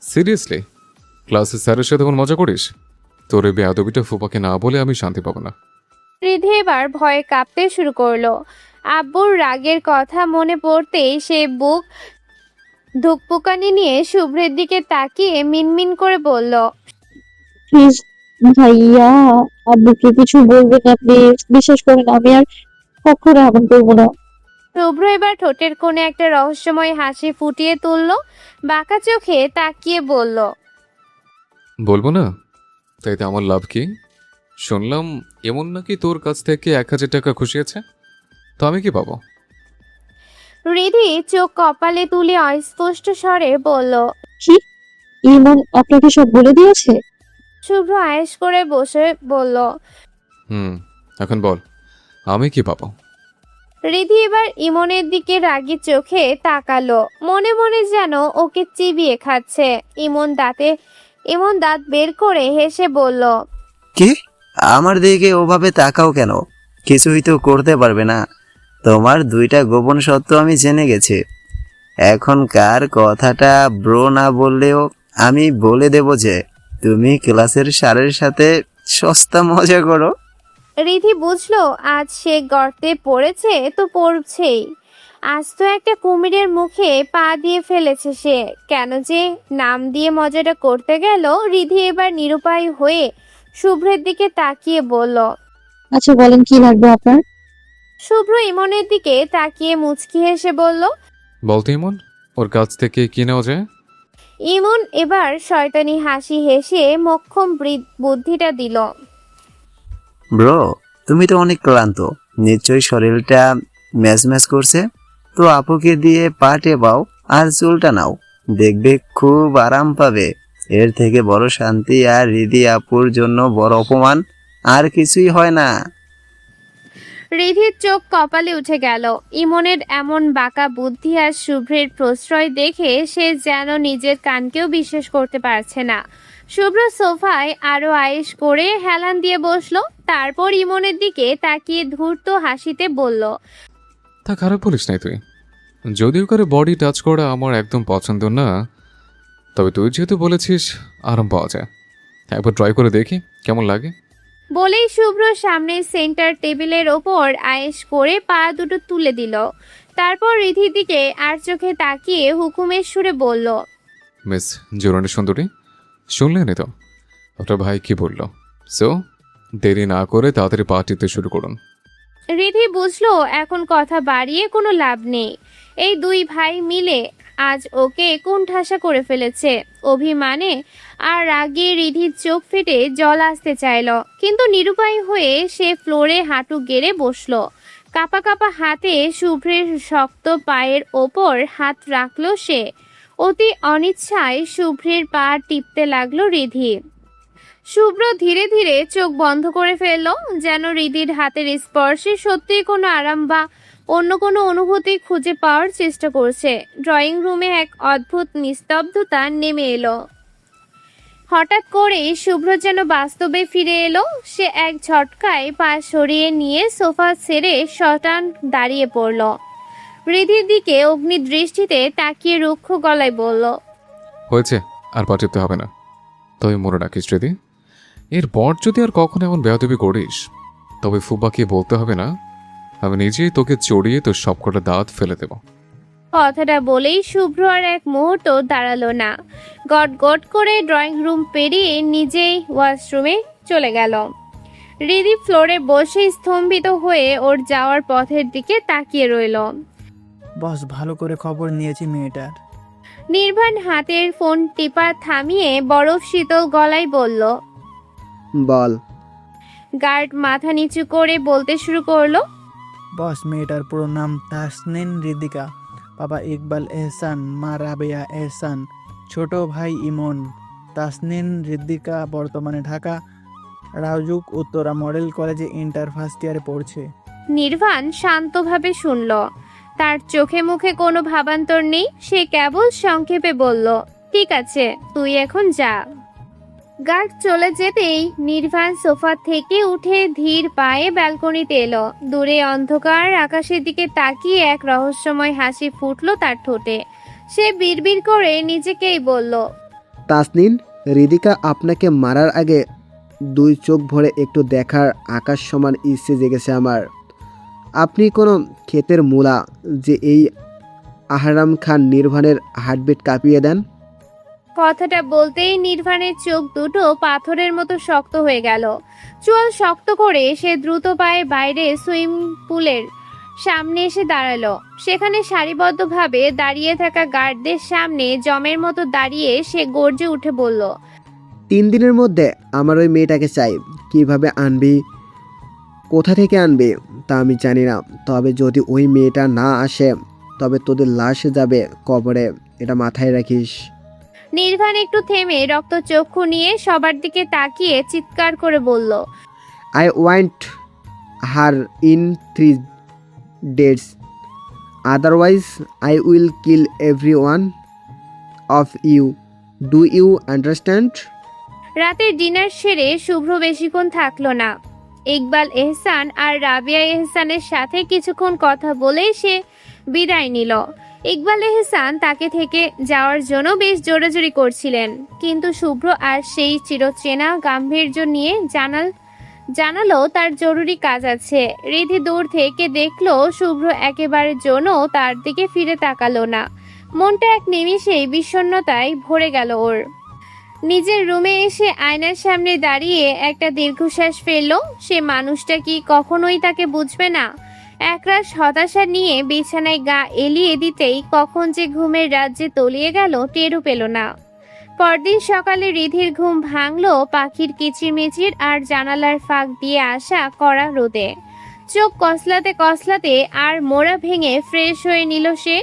সিরিয়াসলি? ক্লাসের স্যারের সাথে এমন মজা করিস? তোর এই বেয়াদবিটা ফুপাকে না বলে আমি শান্তি পাবো না। রিধি এবার ভয়ে কাঁপতে শুরু করলো। আব্বুর রাগের কথা মনে পড়তেই সে বুক ধুকপুকানি নিয়ে শুভ্রের দিকে তাকিয়ে মিনমিন করে বলল, প্লিজ ভাইয়া, আব্বুকে কিছু বলবেন না প্লিজ, বিশ্বাস করেন আমি আর কখনো এমন করবো না। শুভ্র এবার ঠোঁটের কোণে একটা রহস্যময় হাসি ফুটিয়ে তুলল। বাঁকা চোখে তাকিয়ে বলল, বলবো না? তাইতে আমার লাভ কি? শুনলাম এমন নাকি তোর কাছ থেকে 1000 টাকা খুশি আছে, তো আমি কি পাবো? রিধি চোখ কপালে তুলে অস্পষ্ট স্বরে বলল। কি, ইমন আপনাকে সব বলে দিয়েছে? শুভ্র আয়েশ করে বসে বলল, এখন বল আমি কি পাবো? রিধি এবার ইমনের দিকে রাগী চোখে তাকালো, মনে মনে যেন ওকে চিবিয়ে খাচ্ছে। ইমন দাঁত বের করে হেসে বলল, কি? আমার দিকে ওভাবে তাকাও কেন? কিছুই তো করতে পারবে না। তোমার 2টা গোপন সত্য আমি জেনে গেছি। এখন কার কথাটা ব্রো না বললেও আমি বলে দেব যে তুমি ক্লাসের স্যারের সাথে সস্তা মজা করো। রিধি বুঝলো আজ সে গর্তে পড়েছে তো পড়ছেই। আজ তো একটা কুমিরের মুখে পা দিয়ে ফেলেছে সে। কেন যে নাম দিয়ে মজাটা করতে গেল। রিধি এবার নিরুপায় হয়ে শুভ্রের দিকে তাকিয়ে বলল, আচ্ছা বলেন কি লাগবে আপনার? শুভ্র ইমনের দিকে তাকিয়ে মুচকি হেসে বলল, বলতে ইমন, ওর কাছ থেকে কি নেওয়া যায়? ইমন এবার শয়তানি হাসি হেসে মোক্ষম বুদ্ধিটা দিল। ব্রো, তুমি তো অনেক ক্লান্ত, নিশ্চয়ই শরীরটা ম্যাচ করছে। তো আপুকে দিয়ে পা টেপাও আর চুলটা নাও, দেখবে খুব আরাম পাবে। এর থেকে বড় শান্তি আর রিদি আপুর জন্য বড় অপমান আর কিছুই হয় না। রিধির চোখ কপালে উঠে গেল। ইমনের এমন বাঁকা বুদ্ধি আর শুভ্রের প্রশ্রয় দেখে সে যেন নিজের কানকেও বিশ্বাস করতে পারছে না। শুভ্র সোফায় আরো আয়েশ করে হেলান দিয়ে বসলো। তারপর ইমনের দিকে তাকিয়ে ধূর্ত হাসিতে বলল, তা খারাপ বলিস নাই তুই। যদিও করে বডি টাচ করা আমার একদম পছন্দ না, তবে তুই যেহেতু বলেছিস আরাম পাওয়া যায়, একবার ট্রাই করে দেখি কেমন লাগে। বলেই শুভ্র সামনের সেন্টার টেবিলের ওপর আয়েশ করে পা দুটো তুলে দিল। তারপর রিধির দিকে আর চোখে তাকিয়ে হুকুমের সুরে বলল, মিস জোরানি সুন্দরী, শুনলেন তো আপনার ভাই কি বলল? সো দেরি না করে তাড়াতাড়ি পা টিপতে শুরু করুন। রিধি বুঝলো এখন কথা বাড়িয়ে কোনো লাভ নেই। এই দুই ভাই মিলে আজ ওকে কোণঠাসা করে ফেলেছে। অভিমানে আর রাগে রিধির চোখ ফেটে জল আসতে চাইল, কিন্তু নিরুপায় হয়ে সে ফ্লোরে হাঁটু গেড়ে বসলো। কাপা কাপা হাতে শুভ্রের শক্ত পায়ের ওপর হাত রাখলো সে। অতি অনিচ্ছায় শুভ্রের পা টিপতে লাগলো রিধি। শুভ্র ধীরে ধীরে চোখ বন্ধ করে ফেলল, যেন রিধির হাতের স্পর্শে সত্যিই কোনো আরাম বা অন্য কোনো অনুভূতি খুঁজে পাওয়ার চেষ্টা করছে। ড্রয়িং রুমে এক অদ্ভুত নিস্তব্ধতা নেমে এলো। হঠাৎ করে শুভ্র যেন বাস্তবে ফিরে এলো। সে এক ঝটকায় পা সরিয়ে নিয়ে সোফা ছেড়ে শটান দাঁড়িয়ে পড়ল। রিধির দিকে অগ্নি দৃষ্টিতে তাকিয়ে রুক্ষ গলায় বলল, হয়েছে, আর পা টিপতে হবে না। তবে মনে রাখিস যদি এরপর যদি আর কখনো এমন বেয়াদবি করিস, তবে ফুব্বাকে বলতে হবে না, আমি নিজেই তোকে চড়িয়ে তোর সবকটা দাঁত ফেলে দেব। কথাটা বলেই শুভ্র আর এক মুহূর্ত দাঁড়ালো না, গট গট করে ড্রয়িং রুম পেরিয়ে নিজেই ওয়াশরুমে চলে গেল। রিদি ফ্লোরে বসে স্তম্ভিত হয়ে ওর যাওয়ার পথের দিকে তাকিয়ে রইল। বস, ভালো করে খবর নিয়েছি মেয়েটার। নির্বাণ হাতের ফোন টিপা থামিয়ে বরফ শীতল গলায় বলল। বল। গার্ড মাথা নিচু করে বলতে শুরু করলো। বস, মেয়েটার পুরো নাম তাসনিন রিদিকা, বাবা ইকবাল এহসান, মা রাবেয়া এহসান, ছোট ভাই ইমন। তাসনিন রিদিকা বর্তমানে ঢাকা রাউজুক উত্তরা মডেল কলেজে ইন্টার ফার্স্ট ইয়ারে পড়ছে। নির্বাণ শান্তভাবে শুনল, তার চোখে মুখে কোনো ভাবান্তর নেই। সে কেবল সংক্ষেপে বলল, ঠিক আছে, তুই এখন যা। গার্ড চলে যেতেই নির্বাণ সোফা থেকে উঠে ধীর পায়ে ব্যালকনিতে এলো। দূরে অন্ধকার আকাশের দিকে তাকিয়ে এক রহস্যময় হাসি ফুটলো তার ঠোঁটে। সে বিড়বিড় করে নিজেকেই বলল, তাসনিন, রিদিকা আপনাকে মারার আগে 2 চোখ ভরে একটু দেখার আকাশ সমান ইচ্ছে জেগেছে আমার। আপনি কোনো ক্ষেতের মূলা যে এই আহরাম খান নির্বাণের হার্টবিট কাঁপিয়ে দেন। কথাটা বলতেই নির্বাণের চোখ দুটো পাথরের মতো শক্ত হয়ে গেল। চুল শক্ত করে সে দ্রুত পায়ে বাইরে সুইমিং পুলের সামনে এসে দাঁড়ালো। সেখানে সারিবদ্ধভাবে দাঁড়িয়ে থাকা গার্ডদের সামনে জমের মতো দাঁড়িয়ে সে গর্জে উঠে বলল, 3 দিনের মধ্যে আমার ওই মেয়েটাকে চাই। কিভাবে আনবি, কোথা থেকে আনবি তা আমি জানি না, তবে যদি ওই মেয়েটা না আসে তবে তোদের লাশ যাবে কবরে, এটা মাথায় রাখিস। নির্বাণ একটু থেমে রক্তচক্ষু নিয়ে সবার দিকে তাকিয়ে চিৎকার করে বলল, I want her in 3 days, otherwise I will kill every one of you, do you understand? রাতের ডিনার সেরে শুভ্র বেশিক্ষণ থাকলো না। ইকবাল এহসান আর রাবিয়া এহসানের সাথে কিছুক্ষণ কথা বলে সে বিদায় নিল। ইকবাল এহসান তাকে থেকে যাওয়ার জন্য বেশ জোরাজুরি করছিলেন, কিন্তু শুভ্র আর সেই চিরচেনা গাম্ভীর্য নিয়ে জানালো তার জরুরি কাজ আছে। রিধি দূর থেকে দেখলো শুভ্র একেবারের জন্য তার দিকে ফিরে তাকালো না। মনটা এক নিমিষেই বিষণ্ণতায় ভরে গেল ওর। নিজের রুমে এসে আয়নার সামনে দাঁড়িয়ে একটা দীর্ঘশ্বাস ফেলল। সে মানুষটা কি কখনোই তাকে বুঝবে না? একরাশ হতাশা নিয়ে বিছানায় গা এলিয়ে দিতেই কখন যে ঘুমের রাজ্যে তলিয়ে গেল টেরও পেল না। পরদিন সকালে রিধির ঘুম ভাঙলো পাখির কিচিরমিচির আর জানালার ফাঁক দিয়ে আসা কড়া রোদে। চোখ কসলাতে কসলাতে আর মোড়া ভেঙে ফ্রেশ হয়ে নিল সে।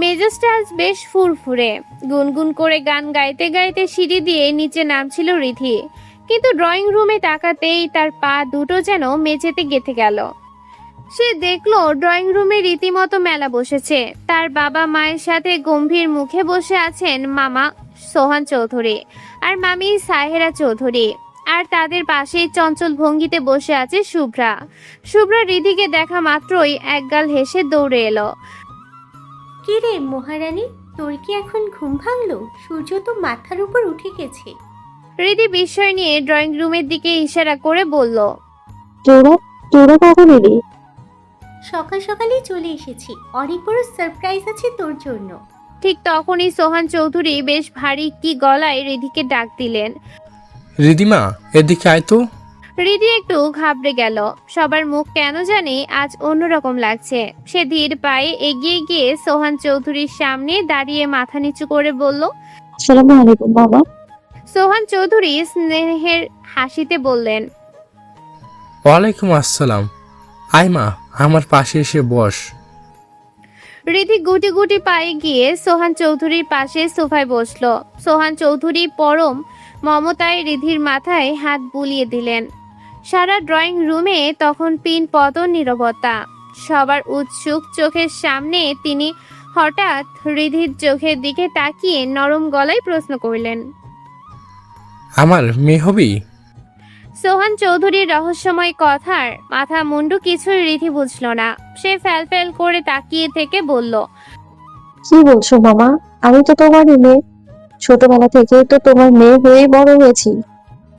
মেজাজটা আজ বেশ ফুরফুরে। গুনগুন করে গান গাইতে গাইতে সিঁড়ি দিয়ে নিচে নামছিল রিধি, কিন্তু ড্রয়িং রুমে তাকাতেই তার পা দুটো যেন মেঝেতে গেঁথে গেল। সে দেখলো ড্রয়িং রুমে রীতিমতো মেলা বসেছে। তার বাবা মায়ের সাথে গম্ভীর মুখে বসে আছেন মামা সোহান চৌধুরী আর মামি সাহেরা চৌধুরী, আর তাদের পাশেই চঞ্চল ভঙ্গিতে বসে আছে শুভ্রা। শুভ্রা রিধিকে দেখা মাত্রই একগাল হেসে দৌড়ে এলো। কি রে মহারানী, তোর কি এখন ঘুম ভাঙলো? সূর্য তো মাথার উপর উঠে গেছে। রিধি বিস্ময় নিয়ে ড্রয়িং রুমের দিকে ইশারা করে বলল, তোরা কখন এলি? সকাল সকালেই চলে এসেছি, অনেক বড় সারপ্রাইজ আছে তোর জন্য। ঠিক তখনই সোহান চৌধুরী বেশ ভারী কি গলায় রিধিকে ডাক দিলেন। রিদিমা, এদিকে আয় তো। রিধি একটু ঘাবড়ে গেল। সবার মুখ কেন জানি আজ অন্যরকম লাগছে। সে ধীর পায়ে এগিয়ে গিয়ে সোহান চৌধুরীর সামনে দাঁড়িয়ে মাথা নিচু করে বলল, আসসালামু আলাইকুম বাবা। সোহান চৌধুরী স্নেহের হাসিতে বললেন, ওয়ালাইকুম আসসালাম। আয় মা, আমার পাশে এসে বস। রিধি গুটি গুটি পায়ে গিয়ে সোহান চৌধুরীর পাশে সোফায় বসলো। সোহান চৌধুরী পরম মমতায় রিধির মাথায় হাত বুলিয়ে দিলেন। সারা ড্রয়িং রুমে তখন পিন পতন নীরবতা। সবার উৎসুক চোখের সামনে তিনি হঠাৎ রিধির চোখের দিকে তাকিয়ে নরম গলায় প্রশ্ন করলেন, আমার মেয়ে হবি? সোহান চৌধুরীর রহস্যময় কথার মাথা মুন্ডু কিছুই রিধি বুঝল না। সে ফ্যাল করে তাকিয়ে থেকে বলল, কি বলছো মামা? আমি তো তোমারই মেয়ে। ছোটবেলা থেকে তো তোমার মেয়ে হয়েই বড় হয়েছি।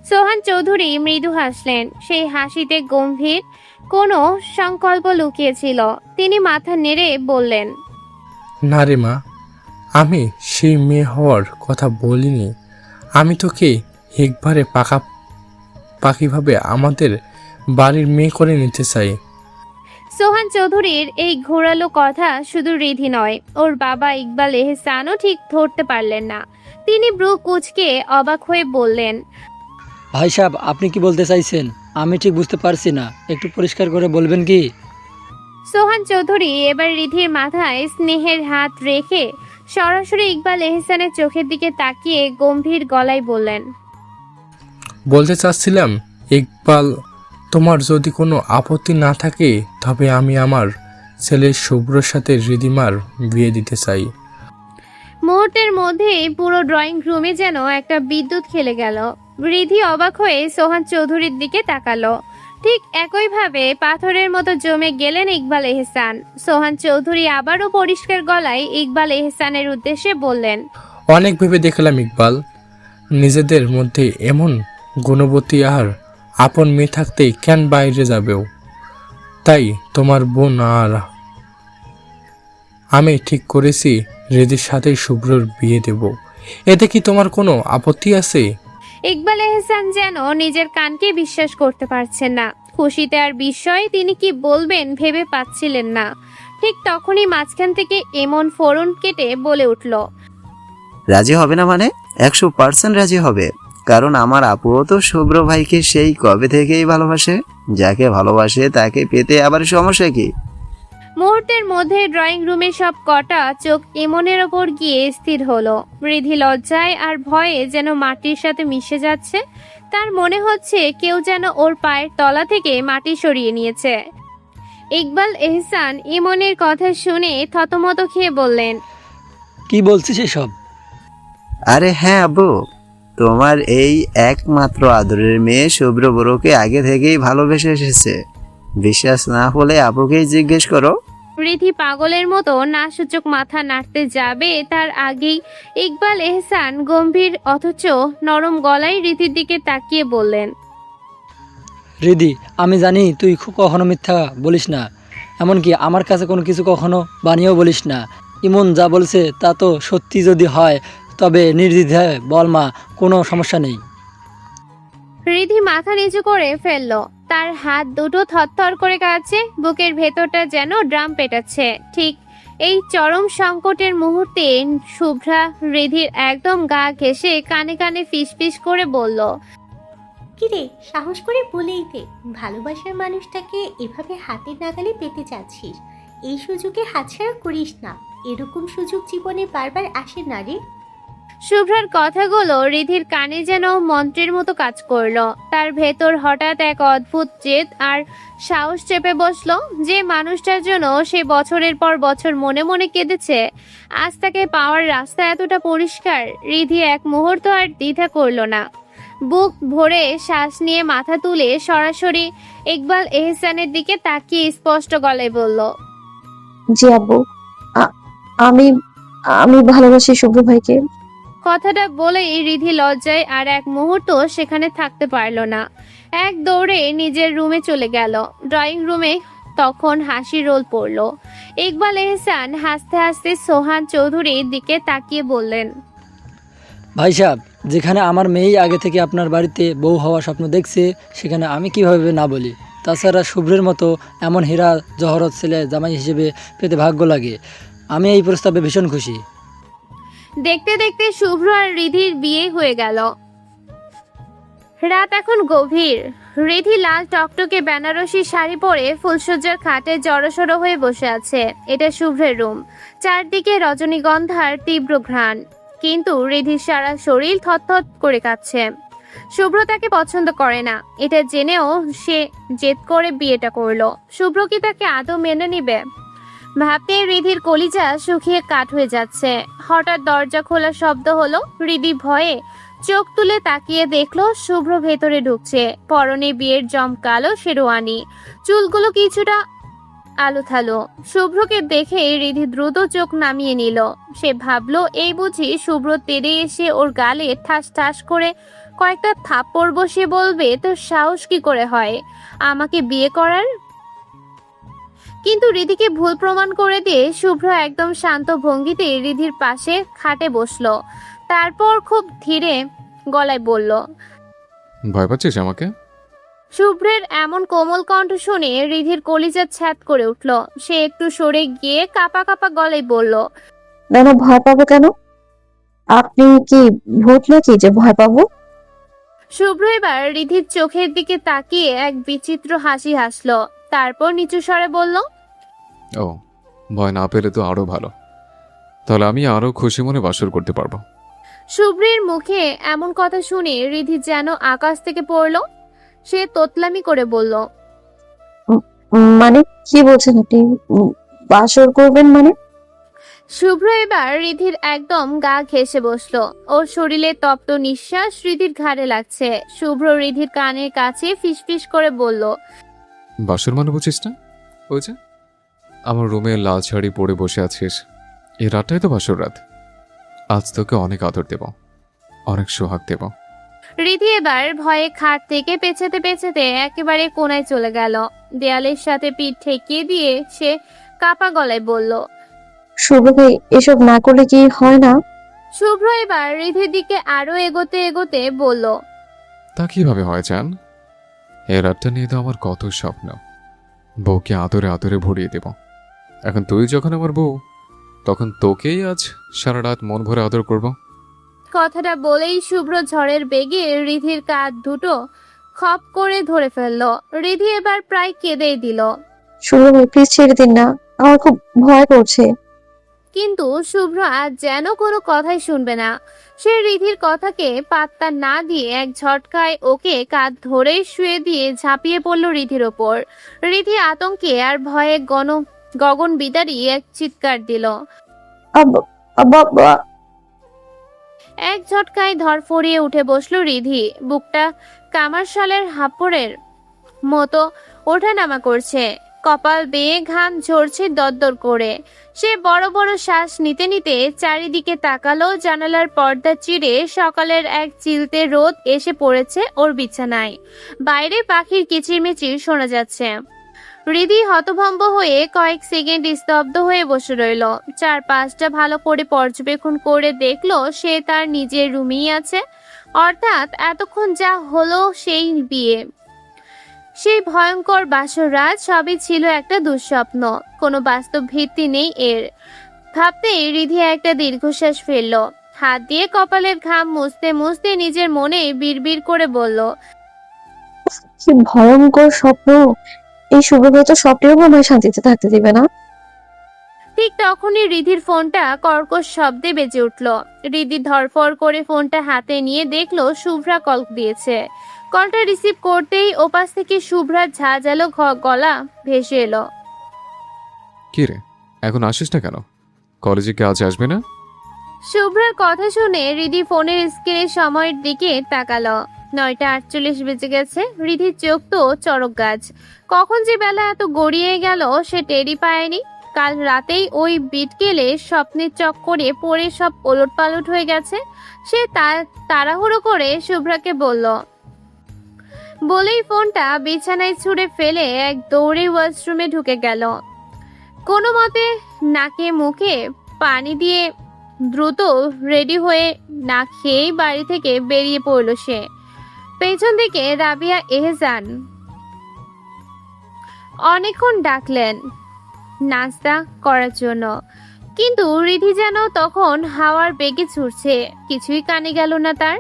সোহান চৌধুরী মৃদু হাসলেন। সেই হাসিতে গম্ভীর কোনো সংকল্প লুকিয়েছিল। তিনি মাথা নেড়ে বললেন, না রে মা, আমি সেই মেয়ে হওয়ার কথা বলিনি। আমি তোকে একবারে পাকিভাবে আমাদের বাড়ির মেয়ে করে নিতে চাই। সোহান চৌধুরীর এই ঘোরালো কথা শুধু রিধি নয়, ওর বাবা ইকবাল এহসানও ঠিক ধরতে পারলেন না। তিনি ব্রু কুঁচকে অবাক হয়ে বললেন, ভাই সাহেব, আপনি কি বলতে চাইছেন? আমি ঠিক বুঝতে পারছি না, একটু পরিষ্কার করে বলবেন কি? সোহান চৌধুরী এবার রিধির মাথায় স্নেহের হাত রেখে সরাসরি ইকবাল এহসানের চোখের দিকে তাকিয়ে গম্ভীর গলায় বললেন, বলতে চাচ্ছিলাম, ইকবাল, তোমার যদি কোনো আপত্তি না থাকে তবে আমি আমার ছেলে শুভ্রর সাথে রিদিমার বিয়ে দিতে চাই। মুহূর্তের মধ্যেই পুরো ড্রয়িং রুমে যেন একটা বিদ্যুৎ খেলে গেল। রিধি অবাক হয়ে সোহান চৌধুরীর দিকে তাকালো। ঠিক একইভাবে পাথরের মতো জমে গেলেন ইকবাল এহসান। সোহান চৌধুরী আবারও পরিষ্কার গলায় ইকবাল এহসানের উদ্দেশ্যে বললেন, অনেক ভেবে দেখলাম ইকবাল, নিজেদের মধ্যে এমন গুণবতী আর আপন মেয়ে থাকতেই কেন বাইরে যাবেও। তাই তোমার বোন আর আমি ঠিক করেছি রিদির সাথেই শুভ্রর বিয়ে দেব। এতে কি তোমার কোনো আপত্তি আছে? ইকবাল এহসান যেন নিজের কানকে বিশ্বাস করতে পারছেন না। খুশিতে আর বিস্ময়ে তিনি কি বলবেন ভেবে পাচ্ছিলেন না। ঠিক তখনই মাঝখান থেকে এমন ফোড়ন কেটে বলে উঠল, রাজি হবে না মানে? 100% রাজি হবে। কারণ আমার আপুও তো শুভ্র ভাইকে সেই কবে থেকেই ভালোবাসে। যাকে ভালোবাসে তাকে পেতে আবার সমস্যা কি? মুহূর্তের মধ্যে ড্রয়িং রুমে সব কটা চোখ ইমনের ওপর গিয়ে স্থির হলো। রিধি লজ্জায় আর ভয়ে যেন মাটির সাথে মিশে যাচ্ছে। তার মনে হচ্ছে কেউ যেন ওর পায়ের তলা থেকে মাটি সরিয়ে নিয়েছে। ইকবাল এহসান ইমনের কথা শুনে থতমত খেয়ে বললেন, কি বলছিস এসব? আরে হ্যাঁ আব্বু, তোমার এই একমাত্র আদরের মেয়ে শুভ্র বড়কে আগে থেকেই ভালোবেসে এসেছে। বিশ্বাস না হলে আপুকেই জিজ্ঞেস করো। রিধি পাগলের মতো না সূচক মাথা নাড়তে যাবে তার আগেই ইকবাল এহসান গম্ভীর অথচ নরম গলায় রিধির দিকে তাকিয়ে বললেন, রিদি, আমি জানি তুই কখনো মিথ্যা বলিস না, এমনকি আমার কাছে কোনো কিছু কখনো বানিয়েও বলিস না। ইমন যা বলছে তা তো সত্যি যদি হয় তবে নির্দ্বিধায় বল মা, কোনো সমস্যা নেই। রিধি মাথা নিচু করে ফেলল। তার হাত দুটো থরথর করে কাঁপছে, বুকের ভেতরটা যেন ড্রাম পেটাচ্ছে। ঠিক এই চরম সংকটের মুহূর্তে শুভ্রা রিধির একদম গা ঘেঁষে কানে কানে ফিসফিস করে বলল, কিরে, সাহস করে বলেই দে, ভালোবাসার মানুষটাকে এভাবে হাতের নাগালে পেতে চাচ্ছিস। এই সুযোগে হাতছাড়া করিস না। এরকম সুযোগ জীবনে বারবার আসে না রে। শুভ্রার কথাগুলো রিধির কানে যেন মন্ত্রের মতো কাজ করলো। তার ভেতর হঠাৎ এক অদ্ভুত জেদ আর সাহস চেপে বসলো। যে মানুষটার জন্য সে বছরের পর বছর মনে মনে কেঁদেছে, আজ তাকে পাওয়ার রাস্তা এতটা পরিষ্কার। রিধি এক মুহূর্ত আর দ্বিধা করলো না। বুক ভরে শ্বাস নিয়ে মাথা তুলে সরাসরি ইকবাল এহসানের দিকে তাকিয়ে স্পষ্ট গলায় বলল, জি আব্বু, আমি আমি ভালোবাসি শুভ্র ভাইকে। কথাটা বলেই রিধি লজ্জায় আর এক মুহূর্ত সেখানে থাকতে পারল না। এক দৌড়ে নিজের রুমে চলে গেল। ড্রয়িং রুমে তখন হাসি রোল পড়ল। ইকবাল এহসান হাসতে হাসতে সোহান চৌধুরীর দিকে তাকিয়ে বললেন, ভাই সাহেব, যেখানে আমার মেয়েই আগে থেকে আপনার বাড়িতে বউ হওয়ার স্বপ্ন দেখছে, সেখানে আমি কিভাবে না বলি? তাছাড়া শুভ্রের মতো এমন হীরা জহরত ছেলে জামাই হিসেবে পেতে ভাগ্য লাগে। আমি এই প্রস্তাবে ভীষণ খুশি। দেখতে দেখতে শুভ্র আর রিধির বিয়ে হয়ে গেল। রাত এখন গভীর। রিধি লাল টকটকে বেনারসি শাড়ি পরে ফুলসজ্জার খাটে জড়সড় হয়ে বসে আছে। এটা শুভ্রের রুম। চারদিকে রজনীগন্ধার তীব্র ঘ্রাণ, কিন্তু রিধির সারা শরীর থরথর করে কাঁপছে। শুভ্র তাকে পছন্দ করে না, এটা জেনেও সে জেদ করে বিয়েটা করলো। শুভ্র কি তাকে আদৌ মেনে নিবে? ভাবতে রিধির কলিজা শুকিয়ে কাঠ হয়ে যাচ্ছে। হঠাৎ দরজা খোলার শব্দ হলো। রিধি ভয়ে চোখ তুলে তাকিয়ে দেখলো শুভ্র ভেতরে ঢুকছে। পরনে বিয়ের জমকালো শেরওয়ানি, চুলগুলো কিছুটা আলো শুভ্রকে দেখে রিধি দ্রুত চোখ নামিয়ে নিল। সে ভাবলো এই বুঝি শুভ্র তেড়ে এসে ওর গালে ঠাস ঠাস করে কয়েকটা থাপ্পড় বসিয়ে বলবে তোর সাহস কি করে হয় আমাকে বিয়ে করার। কিন্তু রিধিকে ভুল প্রমাণ করে দিয়ে শুভ্র একদম শান্ত ভঙ্গিতে রিধির পাশে খাটে বসলো। তারপর খুব ধীরে গলায় বলল, ভয় পাচ্ছিস আমাকে? শুভ্রের এমন কোমল কণ্ঠ শুনে রিধির কলিজা ছ্যাদ করে উঠল। সে একটু সরে গিয়ে কাঁপা কাঁপা গলায় বলল, কেন ভয় পাবো কেন? আপনি কি ভূত নাকি যে ভয় পাবো? শুভ্র এবার রিধির চোখের দিকে তাকিয়ে এক বিচিত্র হাসি হাসলো। তারপর নিচু স্বরে বলল, ও, ভয় না পেলে তো আরো ভালো। তাহলে আমি আরো খুশি মনে বাসর করতে পারবো। শুভ্রের মুখে এমন কথা শুনে রিধি যেন আকাশ থেকে পড়ল। সে তোতলামি করে বলল, মানে কি বলছেন আপনি? বাসর করবেন মানে? শুভ্র এবার রিধির একদম গা ঘেঁষে বসলো। ওর শরীরে তপ্ত নিঃশ্বাস রিধির ঘাড়ে লাগছে। শুভ্র রিধির কানের কাছে ফিসফিস করে বলল, বাসর মানে বুঝিস না? ওই যে আমার রুমে লাল শাড়ি পরে বসে আছিস, এই রাতটাই তো বাসর রাত। আজ তোকে অনেক আদর দেব, অনেক সোহাগ দেব। রিধি এবার ভয়ে খাট থেকে পেছাতে পেছাতে একেবারে কোনায় চলে গেল। দেয়ালের সাথে পিঠ ঠেকিয়ে দিয়ে সে কাপা গলায় বলল, শুভ ভাই, এসব না করলে কি হয় না? শুভ্র এবার রিধির দিকে আরো এগোতে এগোতে বলল, তা কিভাবে হয় জান? এই রাতটা নিয়ে তো আমার কত স্বপ্ন। বউকে আদরে আদরে ভরিয়ে দেব। এখন তুই যখন আমার বউ, তখন তোকেই আজ সারা রাত মন ভরে আদর করব। কথাটা বলেই শুভ্র ঝড়ের বেগে রিধির কাঁধ দুটো খপ করে ধরে ফেললো। রিধি এবার প্রায় কেঁদেই দিল। শুভ ভাই, প্লিজ ছেড়ে দিন না, আমার খুব ভয় করছে। কিন্তু শুভ্র আজ যেন কোনো কথাই শুনবে না। সে রিধির কথাকে পাত্তা না দিয়ে এক ঝটকায় ওকে কাঁধ ধরে শুয়ে দিয়ে ঝাঁপিয়ে পড়ল রিধির ওপর। রিধি আতঙ্কে আর ভয়ে গগন বিদারী এক চিৎকার দিল। আব্বা, এক ঝটকায় ধরফড়িয়ে উঠে বসলো রিধি। বুকটা কামারশালের হাঁপড়ের মতো ওঠানামা করছে। কপাল বেয়ে ঘাম ঝরছে দরদর করে। সে বড় বড় শ্বাস নিতে নিতে চারিদিকে তাকালো। জানালার পর্দা চিরে সকালের এক চিলতে রোদ এসে পড়েছে ওর বিছানায়। বাইরে পাখির কিচিরমিচির শোনা যাচ্ছে। রিধি হতভম্ব হয়ে কয়েক সেকেন্ড স্তব্ধ হয়ে বসে রইল। চারপাশটা ভালো করে পর্যবেক্ষণ করে দেখলো সে তার নিজের রুমেই আছে। অর্থাৎ এতক্ষণ যা হলো সেই বিয়ে, সেই ভয়ঙ্কর বাসর রাত সবই ছিল একটা দুঃস্বপ্ন। কোনো বাস্তব ভিত্তি নেই এর। ভাবতেই রিধি একটা দীর্ঘশ্বাস ফেলল। হাত দিয়ে কপালের ঘাম মুছতে মুছতে নিজের মনে বিড়বিড় করে বলল, কি ভয়ঙ্কর স্বপ্ন! এই শুভ ভাই তো স্বপ্নেও আমায় শান্তিতে থাকতে দিবে না। ঠিক তখনই রিধির ফোনটা কর্কশ শব্দে বেজে উঠল। রিধি ধরফর করে ফোনটা হাতে নিয়ে দেখলো শুভ্রা কল দিয়েছে। কলটা রিসিভ করতেই ওপাশ থেকে শুভ্রার ঝাঁঝালো গলা ভেসে এলো। কি রে, এখন আসিস না কেন? কলেজে কি আজ আসবে না? শুভ্রার কথা শুনে রিধি ফোনের স্ক্রিনে সময়ের দিকে তাকালো। 9:48 বেজে গেছে। রিধির চোখ তো চড়ক গাছ। কখন যে বেলা এত গড়িয়ে গেল সে টেরই পায়নি। কাল রাতেই ওই বিটকেলে স্বপ্নের চক্করে পড়ে সব ওলটপালট হয়ে গেছে। সে তাড়াহুড়ো করে শুভ্রাকে বলেই ফোনটা বিছানায় ছুঁড়ে ফেলে এক দৌড়ে ওয়াশরুমে ঢুকে গেল। কোনো মতে নাকে মুখে পানি দিয়ে দ্রুত রেডি হয়ে না খেয়েই বাড়ি থেকে বেরিয়ে পড়ল সে। পেছন দিকে রাবিয়া এহসান অনেকক্ষণ ডাকলেন নাস্তা করার জন্য, কিন্তু রিধি যেন তখন হাওয়ার বেগে ছুটছে, কিছুই কানে গেল না তার।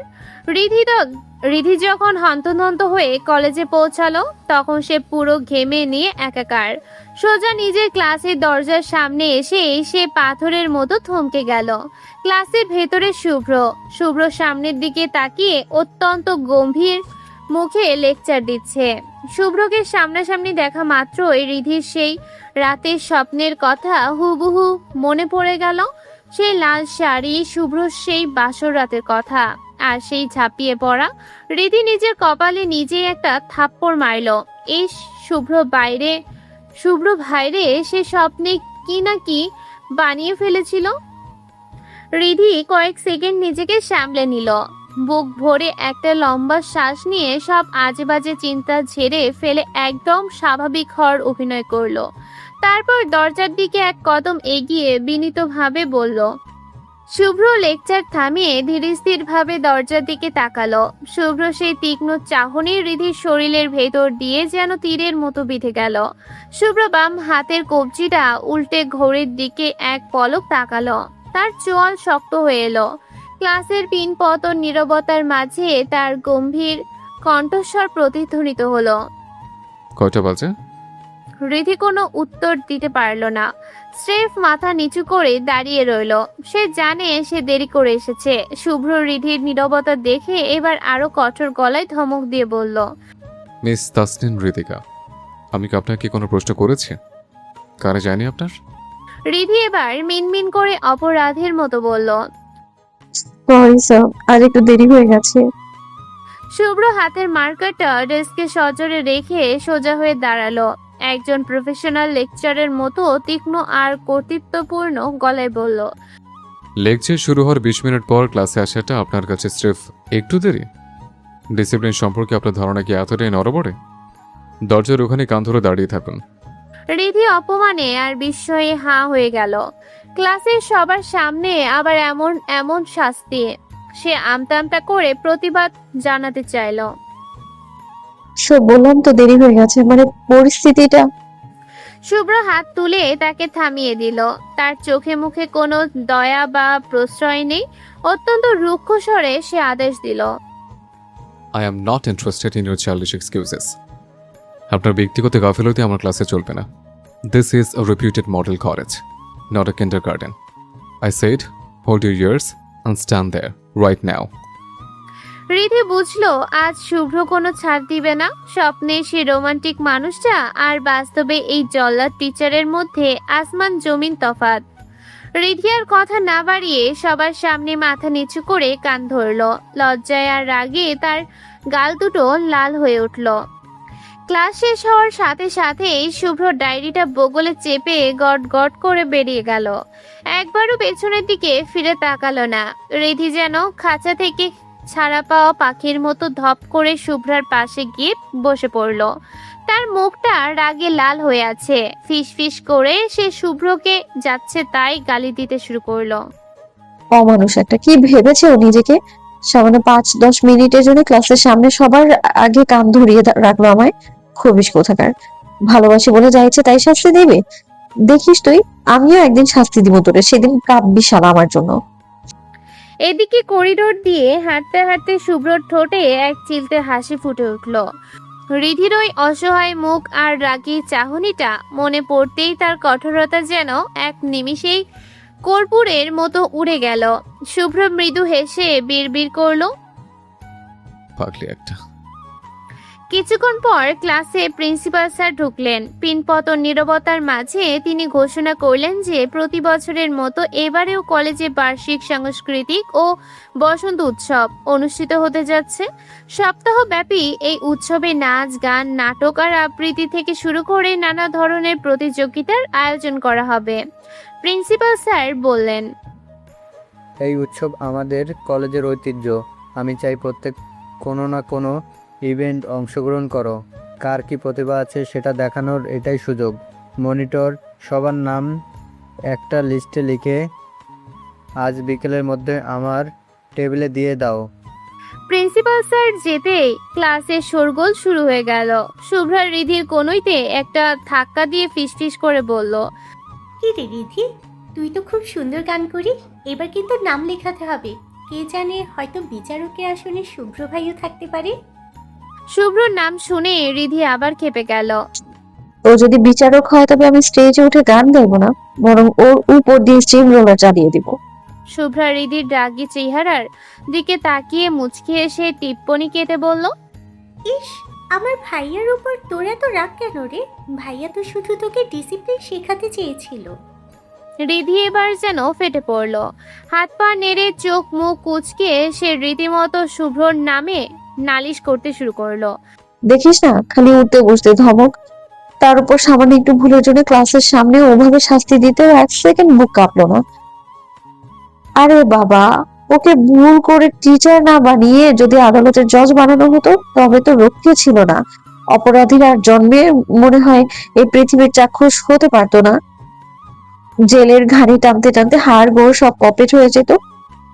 রিধি যখন হন্তদন্ত হয়ে কলেজে পৌঁছালো তখন সে পুরো ঘেমে নিয়ে একাকার। সোজা নিজের ক্লাসের দরজার সামনে এসে সে পাথরের মতো থমকে গেল। ক্লাসের ভেতরে শুভ্র সামনের দিকে তাকিয়ে অত্যন্ত গম্ভীর মুখে লেকচার দিচ্ছে। শুভ্রকে সামনাসামনি দেখা মাত্রই রিধির সেই রাতের স্বপ্নের কথা হুবহু মনে পড়ে গেল। সেই লাল শাড়ি, শুভ্র সেই বাসর রাতের কথা, আর সেই ঝাঁপিয়ে পড়া। রিধি নিজের কপালে নিজেই একটা থাপ্পড় মারল। এই শুভ্র বাইরে শুভ্র ভাইরে সে স্বপ্নে কি না কি বানিয়ে ফেলেছিল। রিধি কয়েক সেকেন্ড নিজেকে সামলে নিল, বুক ভরে একটা লম্বা শ্বাস নিয়ে সব আজেবাজে চিন্তা ঝেড়ে ফেলে একদম স্বাভাবিক হওয়ার অভিনয় করলো। তারপর দরজার দিকে এক কদম এগিয়ে বিনীতভাবে বলল। শুভ্র লেকচার থামিয়ে ধীরস্থিরভাবে দরজার দিকে তাকালো। শুভ্র সেই তীক্ষ্ণ চাহনি রিধির শরীরের ভেতর দিয়ে যেন তীরের মতো বিঁধে গেল। শুভ্র বাম হাতের কবজিটা উল্টে ঘড়ির দিকে এক পলক তাকালো। তার চোয়াল শক্ত হয়ে এলো। ক্লাসের পিন পতন নীরবতার মাঝে তার গম্ভীর কণ্ঠস্বর প্রতিধ্বনিত হলো। কয়টা বাজে? রিধি কোনো উত্তর দিতে পারল না, স্রেফ মাথা নিচু করে দাঁড়িয়ে রইল। সে জানে সে দেরি করে এসেছে। শুভ্র রিধির নীরবতা দেখে এবার আরো কঠোর গলায় ধমক দিয়ে বলল। মিস তাসনিন হৃদিকা, আমি কি আপনাকে কোনো প্রশ্ন করেছি? কারে যায়নি আপনার? রিধি এবার মিনমিন করে অপরাধের মতো বলল। সরি স্যার, আজ একটু দেরি হয়ে গেছে। শুভ্র হাতের মার্কারটা ডেস্কে সজোরে রেখে সোজা হয়ে দাঁড়ালো। একজন প্রফেশনাল লেকচারের মতো তীক্ষ্ণ আর কর্তৃত্বপূর্ণ গলায় বলল। লেকচার শুরু হওয়ার 20 মিনিট পর ক্লাসে আসাটা আপনার কাছে স্রেফ একটু দেরি? ডিসিপ্লিন সম্পর্কে আপনার ধারণা কি এতটাই নড়বড়ে? দরজার ওখানে কান ধরে দাঁড়িয়ে থাকুন। রিধি অপমানে আর বিস্ময়ে হাঁ হয়ে গেল। ক্লাসের সবার সামনে আবার এমন এমন শাস্তি। সে আমতামটা করে প্রতিবাদ জানাতে চাইল। সব বললাম তো দেরি হয়ে গেছে, মানে পরিস্থিতিটা। শুভ্র হাত তুলে তাকে থামিয়ে দিল। তার চোখে মুখে কোনো দয়া বা প্রশ্রয় নেই। অত্যন্ত রুক্ষ স্বরে সে আদেশ দিল। I am not interested in your childish excuses. আপনার ব্যক্তিগত গাফিলতি আমার ক্লাসে চলবে না। This is a reputed model college, not a kindergarten. I said, hold your ears and stand there right now. Riddhi বুঝলো আজ শুভ্র কোনো ছাড় দিবে না। স্বপ্নে সে রোমান্টিক মানুষটা আর বাস্তবে এই জল্লাদ টিচারের মধ্যে আসমান জমিন তফাৎ। রিধি আর কথা না বাড়িয়ে সবার সামনে মাথা নিচু করে কান ধরল। লজ্জায় আর রাগে তার গাল দুটো লাল হয়ে উঠল। ক্লাস শেষ হওয়ার সাথে সাথেই শুভ্র ডায়েরিটা বগলে চেপে গট গট করে বেরিয়ে গেল। একবারও পেছনের দিকে ফিরে তাকালো না। রিধি যেন খাঁচা থেকে ছাড়া পাওয়া পাখির মতো ধপ করে শুভ্রার পাশে গিয়ে বসে পড়ল। তার মুখটা রাগে লাল হয়ে আছে। ফিস ফিস করে সে শুভ্রকে যাচ্ছে তাই গালি দিতে শুরু করলো। অমানুষ একটা, কি ভেবেছে ও নিজেকে? সামান্য 5-10 মিনিটের জন্য ক্লাসের সামনে সবার আগে কান ধরিয়ে রাখলো আমায়। খবিশ কোথাকার। ভালোবাসি বলে যা ইচ্ছে তাই শাস্তি দেবে। দেখিস তুই, আমিও একদিন শাস্তি দিব তোরে, সেদিন কাঁদবি শালা আমার জন্য। এদিকে করিডোর দিয়ে হাঁটতে হাঁটতে শুভ্রর ঠোঁটে এক চিলতে হাসি ফুটে উঠল। রিধির ওই অসহায় মুখ আর রাগী চাহনিটা মনে পড়তেই তার কঠোরতা যেন এক নিমিষেই কর্পূরের মতো উড়ে গেল। শুভ্র মৃদু হেসে বিড়বিড় করলো। পাগলি একটা। কিছুক্ষণ পর ক্লাসে প্রিন্সিপাল স্যার ঢুকলেন। পিনপতন নীরবতার মাঝে তিনি ঘোষণা করলেন যে প্রতি বছরের মতো এবারেও কলেজে বার্ষিক সাংস্কৃতিক ও বসন্ত উৎসব অনুষ্ঠিত হতে যাচ্ছে। সপ্তাহব্যাপী এই উৎসবে নাচ, গান, নাটক আর আবৃত্তি থেকে শুরু করে নানা ধরনের প্রতিযোগিতার আয়োজন করা হবে। প্রিন্সিপাল স্যার বললেন, এই উৎসব আমাদের কলেজের ঐতিহ্য। আমি চাই প্রত্যেক কোনো না কোনো ইভেন্ট অংশগ্রহণ করো। কার কি প্রতিভা আছে সেটা দেখানোর এটাই সুযোগ। মনিটর, সবার নাম একটা লিস্টে লিখে আজ বিকেলের মধ্যে আমার টেবিলে দিয়ে দাও। প্রিন্সিপাল স্যার যেতেই ক্লাসে শোরগোল শুরু হয়ে গেল। শুভ্রা রিধির কোনোইতে একটা ধাক্কা দিয়ে ফিসফিস করে বলল, কি রে রিধি, তুই তো খুব সুন্দর গান করিস। এবার কিন্তু নাম লেখাতে হবে। কে জানে, হয়তো বিচারকের আসনে শুভ্র ভাইও থাকতে পারে। শুভ্রর নাম শুনে রিধি আবার খেপে গেল। ও যদি বিচারক হয় তবে আমি স্টেজে উঠে গান গাইবো না, বরং ওর উপর দিয়ে স্টিম রোলার চালিয়ে দিব। শুভ্রা রিধির রাগী চেহারার দিকে তাকিয়ে মুচকি এসে টিপ্পনি কেটে বলল, ইস, আমার ভাইয়ার উপর তোর এত রাগ কেন রে? ভাইয়া তো শুধু তোকে ডিসিপ্লিন শেখাতে চেয়েছিল। রিধি এবার যেন ফেটে পড়ল। হাত পা নেড়ে চোখ মুখ কুচকে সে রীতিমতো শুভ্রর নামে নালিশ করতে শুরু করলো। দেখিস না, খালি উঠতে বসতে ধমক। তার উপর সামান্য একটু ভুলের জন্য ক্লাসের সামনে ওভাবে শাস্তি দিতেও 1 সেকেন্ড বুক কাঁপলো না। আরে বাবা, ওকে ভুল করে টিচার না বানিয়ে যদি আদালতের জজ বানানো হতো তবে তো রক্ষে ছিল না। অপরাধীরা আর জন্মে মনে হয় এই পৃথিবীর চাক্ষুষ হতে পারতো না। জেলের ঘানি টানতে টানতে হাড় গোড় সব পকেট হয়ে যেত।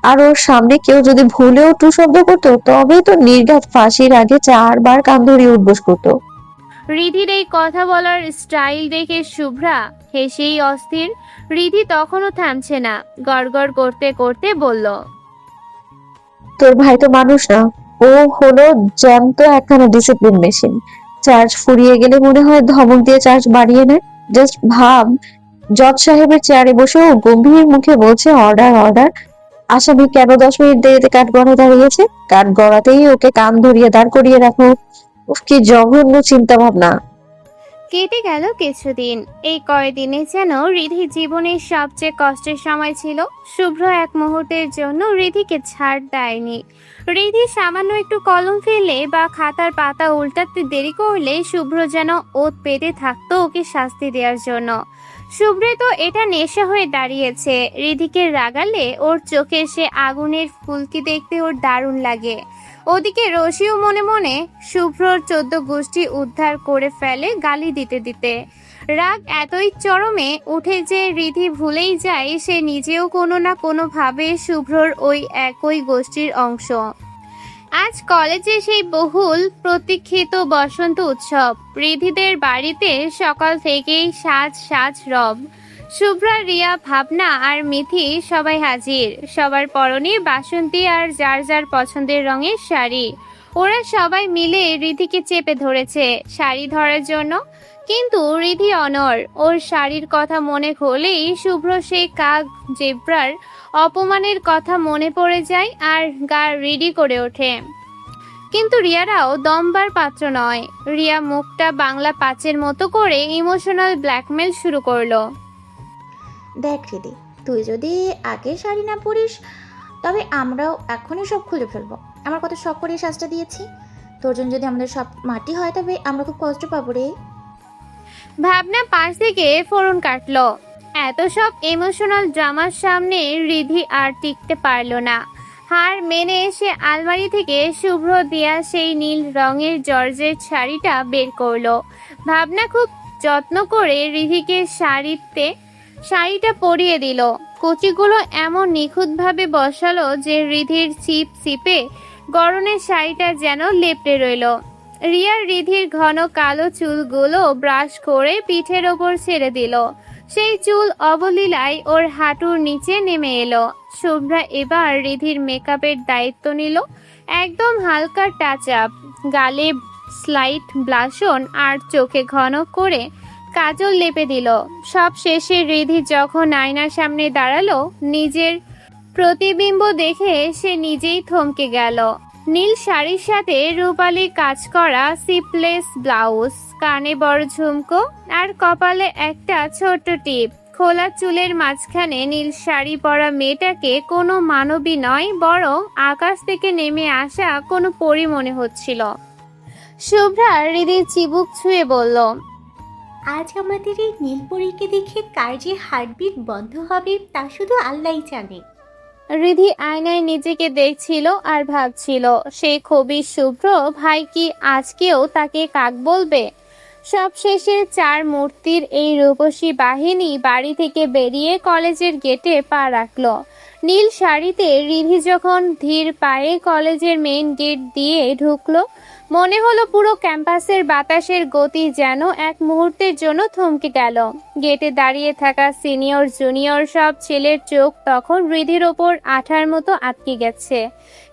আর ওর সামনে কেউ যদি ভুলেও টু শব্দ করতো তবে তো নির্ঘাত ফাঁসির আগে 4 বার কান ধরিয়ে উঠবোস করতো। রিধির এই কথা বলার স্টাইল দেখে শুভ্রা হেসেই অস্থির। রিধি তখনও থামছে না, গড়গড় করতে করতে বলল, তোর ভাই তো মানুষ না, ও হলো জ্যান্ত একখানা ডিসিপ্লিন মেশিন। চার্জ ফুরিয়ে গেলে মনে হয় ধমক দিয়ে চার্জ বাড়িয়ে নেয়। জাস্ট ভাব, জজ সাহেবের চেয়ারে বসেও গম্ভীর মুখে বলছে অর্ডার অর্ডার। আসামি কেন 10 মিনিট দেরিতে কাঠগড়ায় দাঁড়িয়েছে? কাঠগড়াতেই ওকে কান ধরিয়ে দাঁড় করিয়ে রাখো। উফ, কি জঘন্য চিন্তা ভাবনা। কেটে গেল কিছুদিন। এই কয়দিনে যেন রিধির জীবনের সবচেয়ে কষ্টের সময় ছিল। শুভ্র এক মুহূর্তের জন্য রিধিকে ছাড় দেয়নি। রিধি সামান্য একটু কলম ফেললে বা খাতার পাতা উল্টাতে দেরি করলে শুভ্র যেন ওত পেতে থাকতো ওকে শাস্তি দেওয়ার জন্য। শুভ্রে তো এটা নেশা হয়ে দাঁড়িয়েছে। রিধিকে রাগালে ওর চোখে সে আগুনের ফুলকি দেখতে ওর দারুণ লাগে। ওদিকে রশিও মনে মনে শুভ্রর 14 গোষ্ঠী উদ্ধার করে ফেলে গালি দিতে দিতে। রাগ এতই চরমে উঠে যে রিধি ভুলেই যায় সে নিজেও কোনো না কোনো ভাবে শুভ্রর ওই একই গোষ্ঠীর অংশ। আজ কলেজে সেই বহুল প্রতীক্ষিত বসন্ত উৎসব। রিধিদের বাড়িতে সকাল থেকেই সাজ সাজ রব। শুভ্রা, রিয়া, ভাবনা আর মিথি সবাই হাজির। সবার পরনে বাসন্তী আর যার যার পছন্দের রঙের শাড়ি। ওরা সবাই মিলে রিধিকে চেপে ধরেছে শাড়ি ধরার জন্য। কিন্তু রিধি অনড়। ওর শাড়ির কথা মনে হলেই শুভ্র সেই কাক জেব্রার অপমানের কথা মনে পড়ে যায় আর গা রেডি করে ওঠে। কিন্তু রিয়ারাও দমবার পাত্র নয়। রিয়া মুখটা বাংলা পাঁচের মতো করে ইমোশনাল ব্ল্যাকমেল শুরু করলো। দেখ রিদি, তুই যদি আগে শাড়ি না পরিস তবে আমরাও এখনই সব খুলে ফেলবো। আমার কত শখ করে এই সাজটা দিয়েছি, তোর জন্য যদি আমাদের সব মাটি হয় তবে আমরা খুব কষ্ট পাবো রে। ভাবনা পাশ থেকে ফোরন কাটলো। এত সব ইমোশনাল ড্রামার সামনে রিধি আর টিকতে পারলো না। হার মেনে এসে আলমারি থেকে শুভ্র দেয়া সেই নীল রঙের জর্জের শাড়িটা বের করলো। ভাবনা খুব যত্ন করে রিধিকে শাড়িটা পরিয়ে দিল। কুচিগুলো এমন নিখুঁতভাবে বসালো যে রিধির চিপ চিপে গরনের শাড়িটা যেন লেপটে রইল। রিয়ার রিধির ঘন কালো চুলগুলো ব্রাশ করে পিঠের ওপর ছেড়ে দিল। সেই চুল অবলীলায় ওর হাঁটুর নিচে নেমে এলো। শুভ্রা এবার রিধির মেকআপের দায়িত্ব নিল। একদম হালকা টাচ আপ, গালে স্লাইট ব্লাশন আর চোখে ঘন করে কাজল লেপে দিল। সব শেষে রিধি যখন আয়নার সামনে দাঁড়ালো নিজের প্রতিবিম্ব দেখে সে নিজেই থমকে গেল। নীল শাড়ির সাথে রূপালি কাজ করা সিপলেস ব্লাউজ, কানে বড় ঝুমকো আর কপালে একটা ছোট্ট টিপ। খোলা চুলের মাঝখানে নীল শাড়ি পরা মেয়েটাকে কোনো মানবী নয় বরং আকাশ থেকে নেমে আসা কোনো পরী মনে হচ্ছিল। শুভ্রা রিধির চিবুক ছুঁয়ে বলল, আজ আমাদের এই নীলপরীকে দেখে কার যে হার্টবিট বন্ধ হবে তা শুধু আল্লাহই জানে। রিধি আয়নায় নিজেকে দেখছিল আর ভাবছিল সেই খবির শুভ্র ভাই কি আজকেও তাকে কাক বলবে। সবশেষে 4 মূর্তির এই রূপসী বাহিনী বাড়ি থেকে বেরিয়ে কলেজের গেটে পা রাখলো। নীল শাড়িতে রিধি যখন ধীর পায়ে কলেজের মেইন গেট দিয়ে ঢুকলো মনে হলো পুরো ক্যাম্পাসের বাতাসের গতি যেন এক মুহূর্তের জন্য থমকে গেল। গেটে দাঁড়িয়ে থাকা সিনিয়র জুনিয়র সব ছেলের চোখ তখন রিধির ওপর আঠার মতো আটকে গেছে।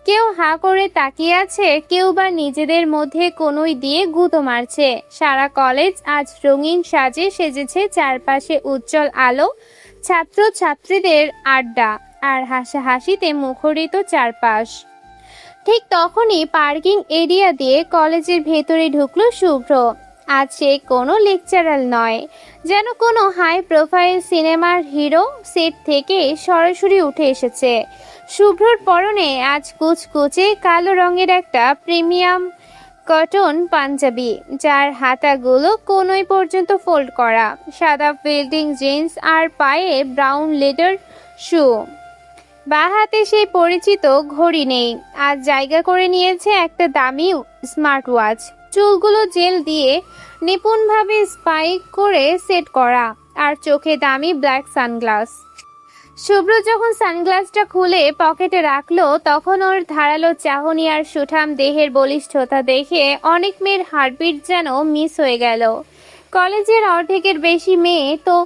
কেউ হাঁ করে তাকিয়ে আছে, কেউ বা নিজেদের মধ্যে কোনোই দিয়ে গুঁতো মারছে। সারা কলেজ আজ রঙিন সাজে সেজেছে, চারপাশে উজ্জ্বল আলো, ছাত্র ছাত্রীদের আড্ডা আর হাসাহাসিতে মুখরিত চারপাশ। ঠিক তখনই পার্কিং এরিয়া দিয়ে কলেজের ভেতরে ঢুকলো শুভ্র। আজ সে কোনো লেকচারার নয়, যেন কোনো হাই প্রোফাইল সিনেমার হিরো সেট থেকে সরাসরি উঠে এসেছে। শুভ্রর পরনে আজ কুচকুচে কালো রঙের একটা প্রিমিয়াম কটন পাঞ্জাবি, যার হাতাগুলো কোনোই পর্যন্ত ফোল্ড করা, সাদা ফিল্ডিং জিন্স আর পায়ে ব্রাউন লেদার শু। বাঁ হাতে সেই পরিচিত ঘড়ি নেই, আজ জায়গা করে নিয়েছে একটা দামি স্মার্ট ওয়াচ। চুলগুলো জেল দিয়ে নিপুণভাবে স্পাইক করে সেট করা, আর চোখে দামি ব্ল্যাক সানগ্লাস। শুভ্র যখন সানগ্লাসটা খুলে পকেটে রাখলো, তখন ওর ধারালো চাহনি আর সুঠাম দেহের বলিষ্ঠতা দেখে অনেক মেয়ের হার্টবিট যেন মিস হয়ে গেল। কলেজের অর্ধেকের বেশি মেয়ে তো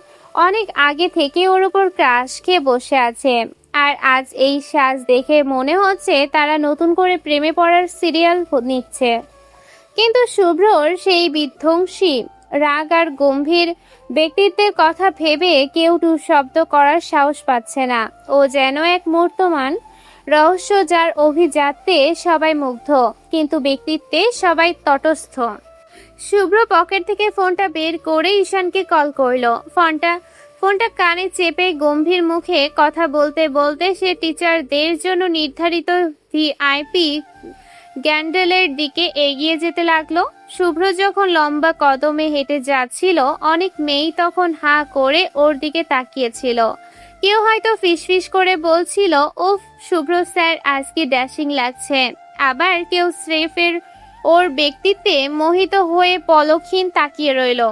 অনেক আগে থেকে ওর উপর ক্রাশ খেয়ে বসে আছে, আর আজ এই সাজ দেখে মনে হচ্ছে তারা নতুন করে প্রেমে পড়ার সিরিয়াল নিচ্ছে। কিন্তু শুভ্রর সেই বিধ্বংসী রাগ আর গম্ভীর ব্যক্তিত্বের কথা ভেবে কেউ টু শব্দ করার সাহস পাচ্ছে না। ও যেন এক মূর্তমান রহস্য, যার অভিজাত্যে সবাই মুগ্ধ, কিন্তু ব্যক্তিত্বে সবাই তটস্থ। শুভ্র পকেট থেকে ফোনটা বের করে ঈশানকে কল করলো। ফোনটা কানে চেপে গম্ভীর মুখে কথা বলতে বলতে সে টিচারদের জন্য নির্ধারিত ভিআইপি গ্যান্ডেলের দিকে এগিয়ে যেতে লাগলো। শুভ্র যখন লম্বা কদমে হেঁটে যাচ্ছিল, অনেক মেয়েই তখন হাঁ করে ওর দিকে তাকিয়েছিল। কেউ হয়তো ফিসফিস করে বলছিল, ওফ শুভ্র স্যার আজকে ড্যাশিং লাগছে। আবার কেউ স্রেফের ওর ব্যক্তিত্বে মোহিত হয়ে পলকহীন তাকিয়ে রইল।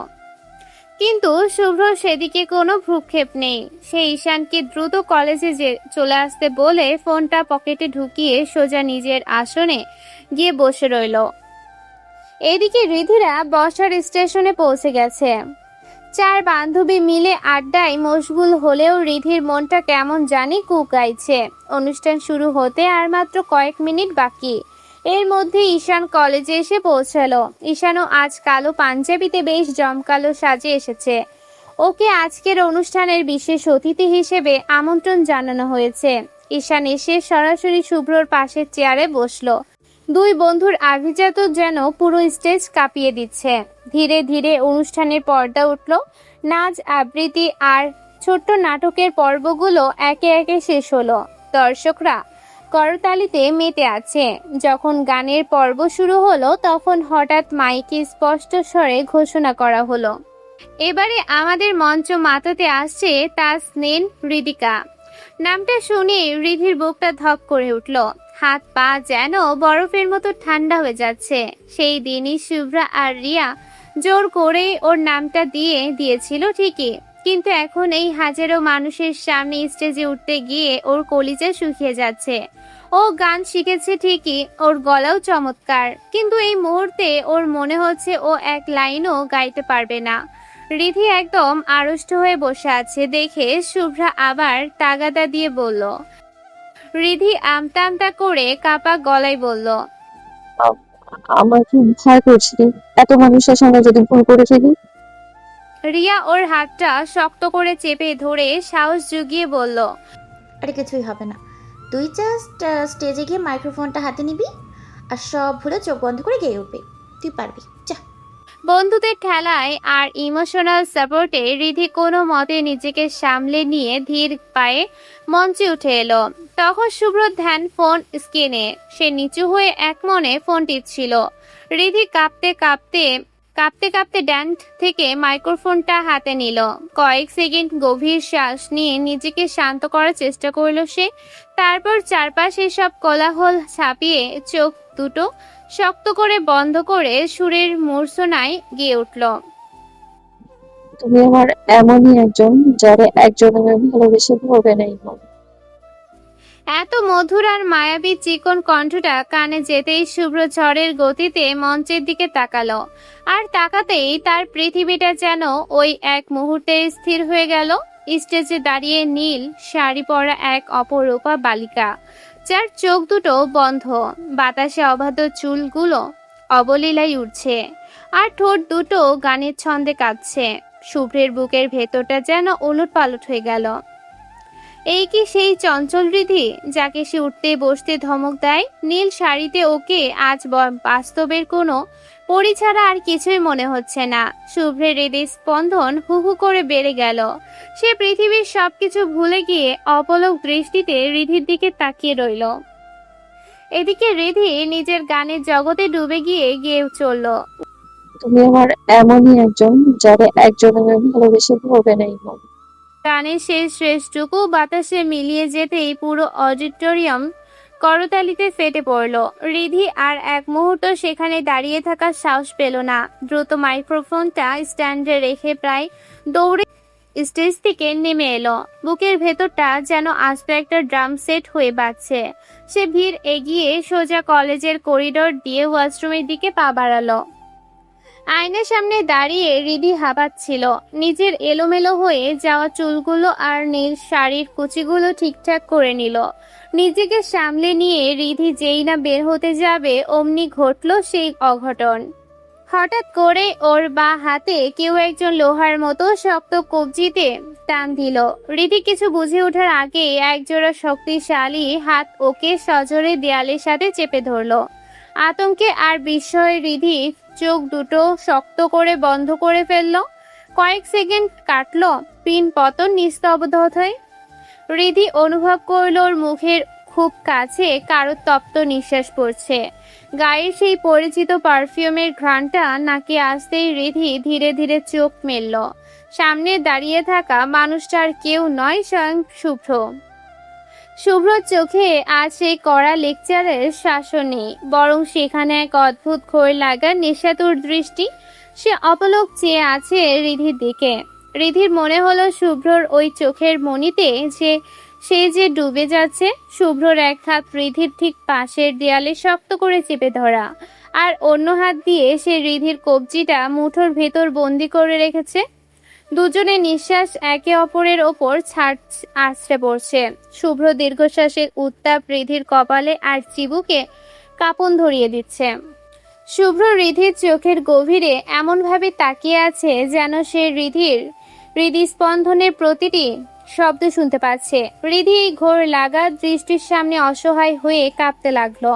কিন্তু শুভ্র সেদিকে কোনো ভ্রুক্ষেপ নেই। সে ঈশানকে দ্রুত কলেজে চলে আসতে বলে ফোনটা পকেটে ঢুকিয়ে সোজা নিজের আসনে গিয়ে বসে রইল। এদিকে রিধিরা বসার স্টেশনে পৌঁছে গেছে। চার বান্ধবী মিলে আড্ডায় মশগুল হলেও রিধির মনটা কেমন জানি কুকাইছে। অনুষ্ঠান শুরু হতে আর মাত্র কয়েক মিনিট বাকি। এর মধ্যে ঈশান কলেজে এসে পৌঁছালো। ঈশানও আজ কালো পাঞ্জাবিতে বেশ জমকালো সাজে এসেছে। ওকে আজকের অনুষ্ঠানের বিশেষ অতিথি হিসেবে আমন্ত্রণ জানানো হয়েছে। ঈশান এসে সরাসরি শুভ্রর পাশের চেয়ারে বসলো। দুই বন্ধুর আভিজাত যেন পুরো স্টেজ কাঁপিয়ে দিচ্ছে। ধীরে ধীরে অনুষ্ঠানের পর্দা উঠল। নাচ, আবৃত্তি আর ছোট্ট নাটকের পর্বগুলো একে একে শেষ হলো। দর্শকরা করতালিতে মেতে আছে। যখন গানের পর্ব শুরু হলো, তখন হঠাৎ মাইকে স্পষ্ট স্বরে ঘোষণা করা হলো, এবারে আমাদের মঞ্চ মাতাতে আসছে তাসনিন হৃদিকা। নামটা শুনে রিধির বুকটা ধক করে উঠল। হাত পা যেন বরফের মতো ঠান্ডা হয়ে যাচ্ছে। সেই দিনই শুভ্রা আর রিয়া জোর করে ওর নামটা দিয়েছিল ঠিকই, কিন্তু এখন এই হাজারো মানুষের সামনে স্টেজে উঠতে গিয়ে ওর কলিজা শুকিয়ে যাচ্ছে। ও গান শিখেছে ঠিকই, ওর গলাও চমৎকার, কিন্তু এই মুহূর্তে ওর মনে হচ্ছে ও এক লাইনও গাইতে পারবে না। রিধি একদম আড়ষ্ট হয়ে বসে আছে দেখে শুভ্রা আবার তাগাদা দিয়ে বলল। রিধি আমতা আমতা করে কাপা গলায় বলল, আমার খুব ভয় করছে, এত মানুষের সামনে যদি ভুল করে ফেলি। রিয়া ওর হাতটা শক্ত করে চেপে ধরে সাহস জুগিয়ে বলল, আরে কিছুই হবে না, তুই জাস্ট স্টেজে গিয়ে মাইক্রোফোনটা হাতে নিবি আর সব ভুলে চোখ বন্ধ করে গেয়ে উঠবি, তুই পারবি, যা। বন্ধুদের ঠেলায় আর ইমোশনাল সাপোর্টে রিধি কোনো মতে নিজেকে সামলে নিয়ে ধীর পায়ে মঞ্চে উঠে এলো। তখন শুভ্র ধ্যান ফোন স্ক্রিনে। সে নিচু হয়ে এক মনে ফোন টিপছিল। রিধি কাঁপতে কাঁপতে ড্যান্ট থেকে মাইক্রোফোনটা হাতে নিল। কয়েক সেকেন্ড গভীর শ্বাস নিয়ে নিজেকে শান্ত করার চেষ্টা করল সে। তারপর চারপাশে সব কোলাহল ছাপিয়ে চোখ দুটো শক্ত করে বন্ধ করে সুরের মূর্ছনায় গিয়ে উঠল, তুমি আমার এমনই একজন, যারা একজন আমি ভালোবেসে ভোগে নাই। এত মধুর আর মায়াবী চিকন কণ্ঠটা কানে যেতেই শুভ্র ঝড়ের গতিতে মঞ্চের দিকে তাকালো। আর তাকাতেই তার পৃথিবীটা যেন ওই এক মুহূর্তে স্থির হয়ে গেল। স্টেজে দাঁড়িয়ে নীল শাড়ি পরা এক অপরূপা বালিকা, যার চোখ দুটো বন্ধ। বাতাসে অবাধ্য চুলগুলো অবলীলায় উঠছে, আর ঠোঁট দুটো গানের ছন্দে কাঁদছে। শুভ্রের বুকের ভেতরটা যেন ওলট পালট হয়ে গেল। এই কি সেই চঞ্চল রিধি, যাকে সে উঠতে বসতে ধমক দেয়? নীল শাড়িতে ওকে আজ বাস্তবের কোনো পরি ছাড়া আর কিছুই মনে হচ্ছে না। শুভ্রের হৃদয় স্পন্দন হু হু করে বেড়ে গেল। সে পৃথিবীর সবকিছু ভুলে গিয়ে অপলক দৃষ্টিতে রিধির দিকে তাকিয়ে রইল। এদিকে রিধি নিজের গানের জগতে ডুবে গিয়ে গেয়ে চলল। তুমি আমার এমনই একজন, যারে একজন আমি ভালোবেসে ভরবে না ইমন। গানের শেষ শেষটুকু বাতাসে মিলিয়ে যেতেই পুরো অডিটোরিয়াম করতালিতে ফেটে পড়ল। রিধি আর এক মুহূর্ত সেখানে দাঁড়িয়ে থাকার সাহস পেল না। দ্রুত মাইক্রোফোনটা স্ট্যান্ডে রেখে প্রায় দৌড়ে স্টেজ থেকে নেমে এলো। বুকের ভেতরটা যেন আস্ত একটা ড্রাম সেট হয়ে বাজছে। সে ভিড় এগিয়ে সোজা কলেজের করিডোর দিয়ে ওয়াশরুমের দিকে পা বাড়ালো। আয়নার সামনে দাঁড়িয়ে রিধি হাঁপাচ্ছিল। নিজের এলোমেলো হয়ে যাওয়া চুলগুলো আর নীল শাড়ির কুচিগুলো ঠিকঠাক করে নিল। নিজেকে সামলে নিয়ে রিধি যেই না বের হতে যাবে অমনি ঘটল সেই অঘটন। হঠাৎ করে ওর বা হাতে কেউ একজন লোহার মতো শক্ত কবজিতে টান দিল। রিধি কিছু বুঝে ওঠার আগে একজোড়া শক্তিশালী হাত ওকে সজোরে দেয়ালের সাথে চেপে ধরলো। আতঙ্কে আর বিস্ময়ে রিধি চোখ দুটো শক্ত করে বন্ধ করে ফেলল। কয়েক সেকেন্ড কাটলো পিন পতন নিস্তব্ধ হয়ে। রিধি অনুভব করল ওর মুখের খুব কাছে কারো তপ্ত নিঃশ্বাস পড়ছে। গায়ের সেই পরিচিত পারফিউমের ঘ্রাণটা নাকে আসতেই রিধি ধীরে ধীরে চোখ মেলল। সামনে দাঁড়িয়ে থাকা মানুষটার কেউ নয়, স্বয়ং শুভ্র। শুভ্রর চোখে আজ সেই কড়া লেকচারের শাসন নেই, বরং সেখানে এক অদ্ভুত ঘোর লাগা নেশাতুর দৃষ্টি। সে অপলক চেয়ে আছে রিধির দিকে। রিধির মনে হলো শুভ্রর ওই চোখের মণিতে সে যে ডুবে যাচ্ছে। শুভ্রর এক হাত রিধির ঠিক পাশের দেয়ালে শক্ত করে চেপে ধরা, আর অন্য হাত দিয়ে সে রিধির কবজিটা মুঠোর ভেতর বন্দি করে রেখেছে। দুজনের নিঃশ্বাস একে অপরের ওপর আছড়ে পড়ছে। শুভ্র দীর্ঘশ্বাসের উত্তাপ রিধির কপালে আর চিবুকে কাঁপন ধরিয়ে দিচ্ছে। শুভ্র রিধির চোখের গভীরে এমনভাবে তাকিয়ে আছে যেন সে রিধির হৃদস্পন্দনের প্রতিটি শব্দ শুনতে পাচ্ছে। রিধি এই ঘোর লাগা দৃষ্টির সামনে অসহায় হয়ে কাঁপতে লাগলো।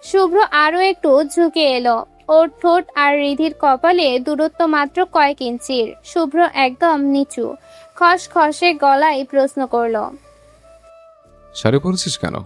শুভ্র আরো একটু ঝুঁকে এলো। ওর ঠোঁট আর রিধির কপালে দূরত্ব মাত্র কয়েক ইঞ্চির। শুভ্র একদম নিচু খসখসে গলায় প্রশ্ন করলো, শাড়ি পরেছিস কেন?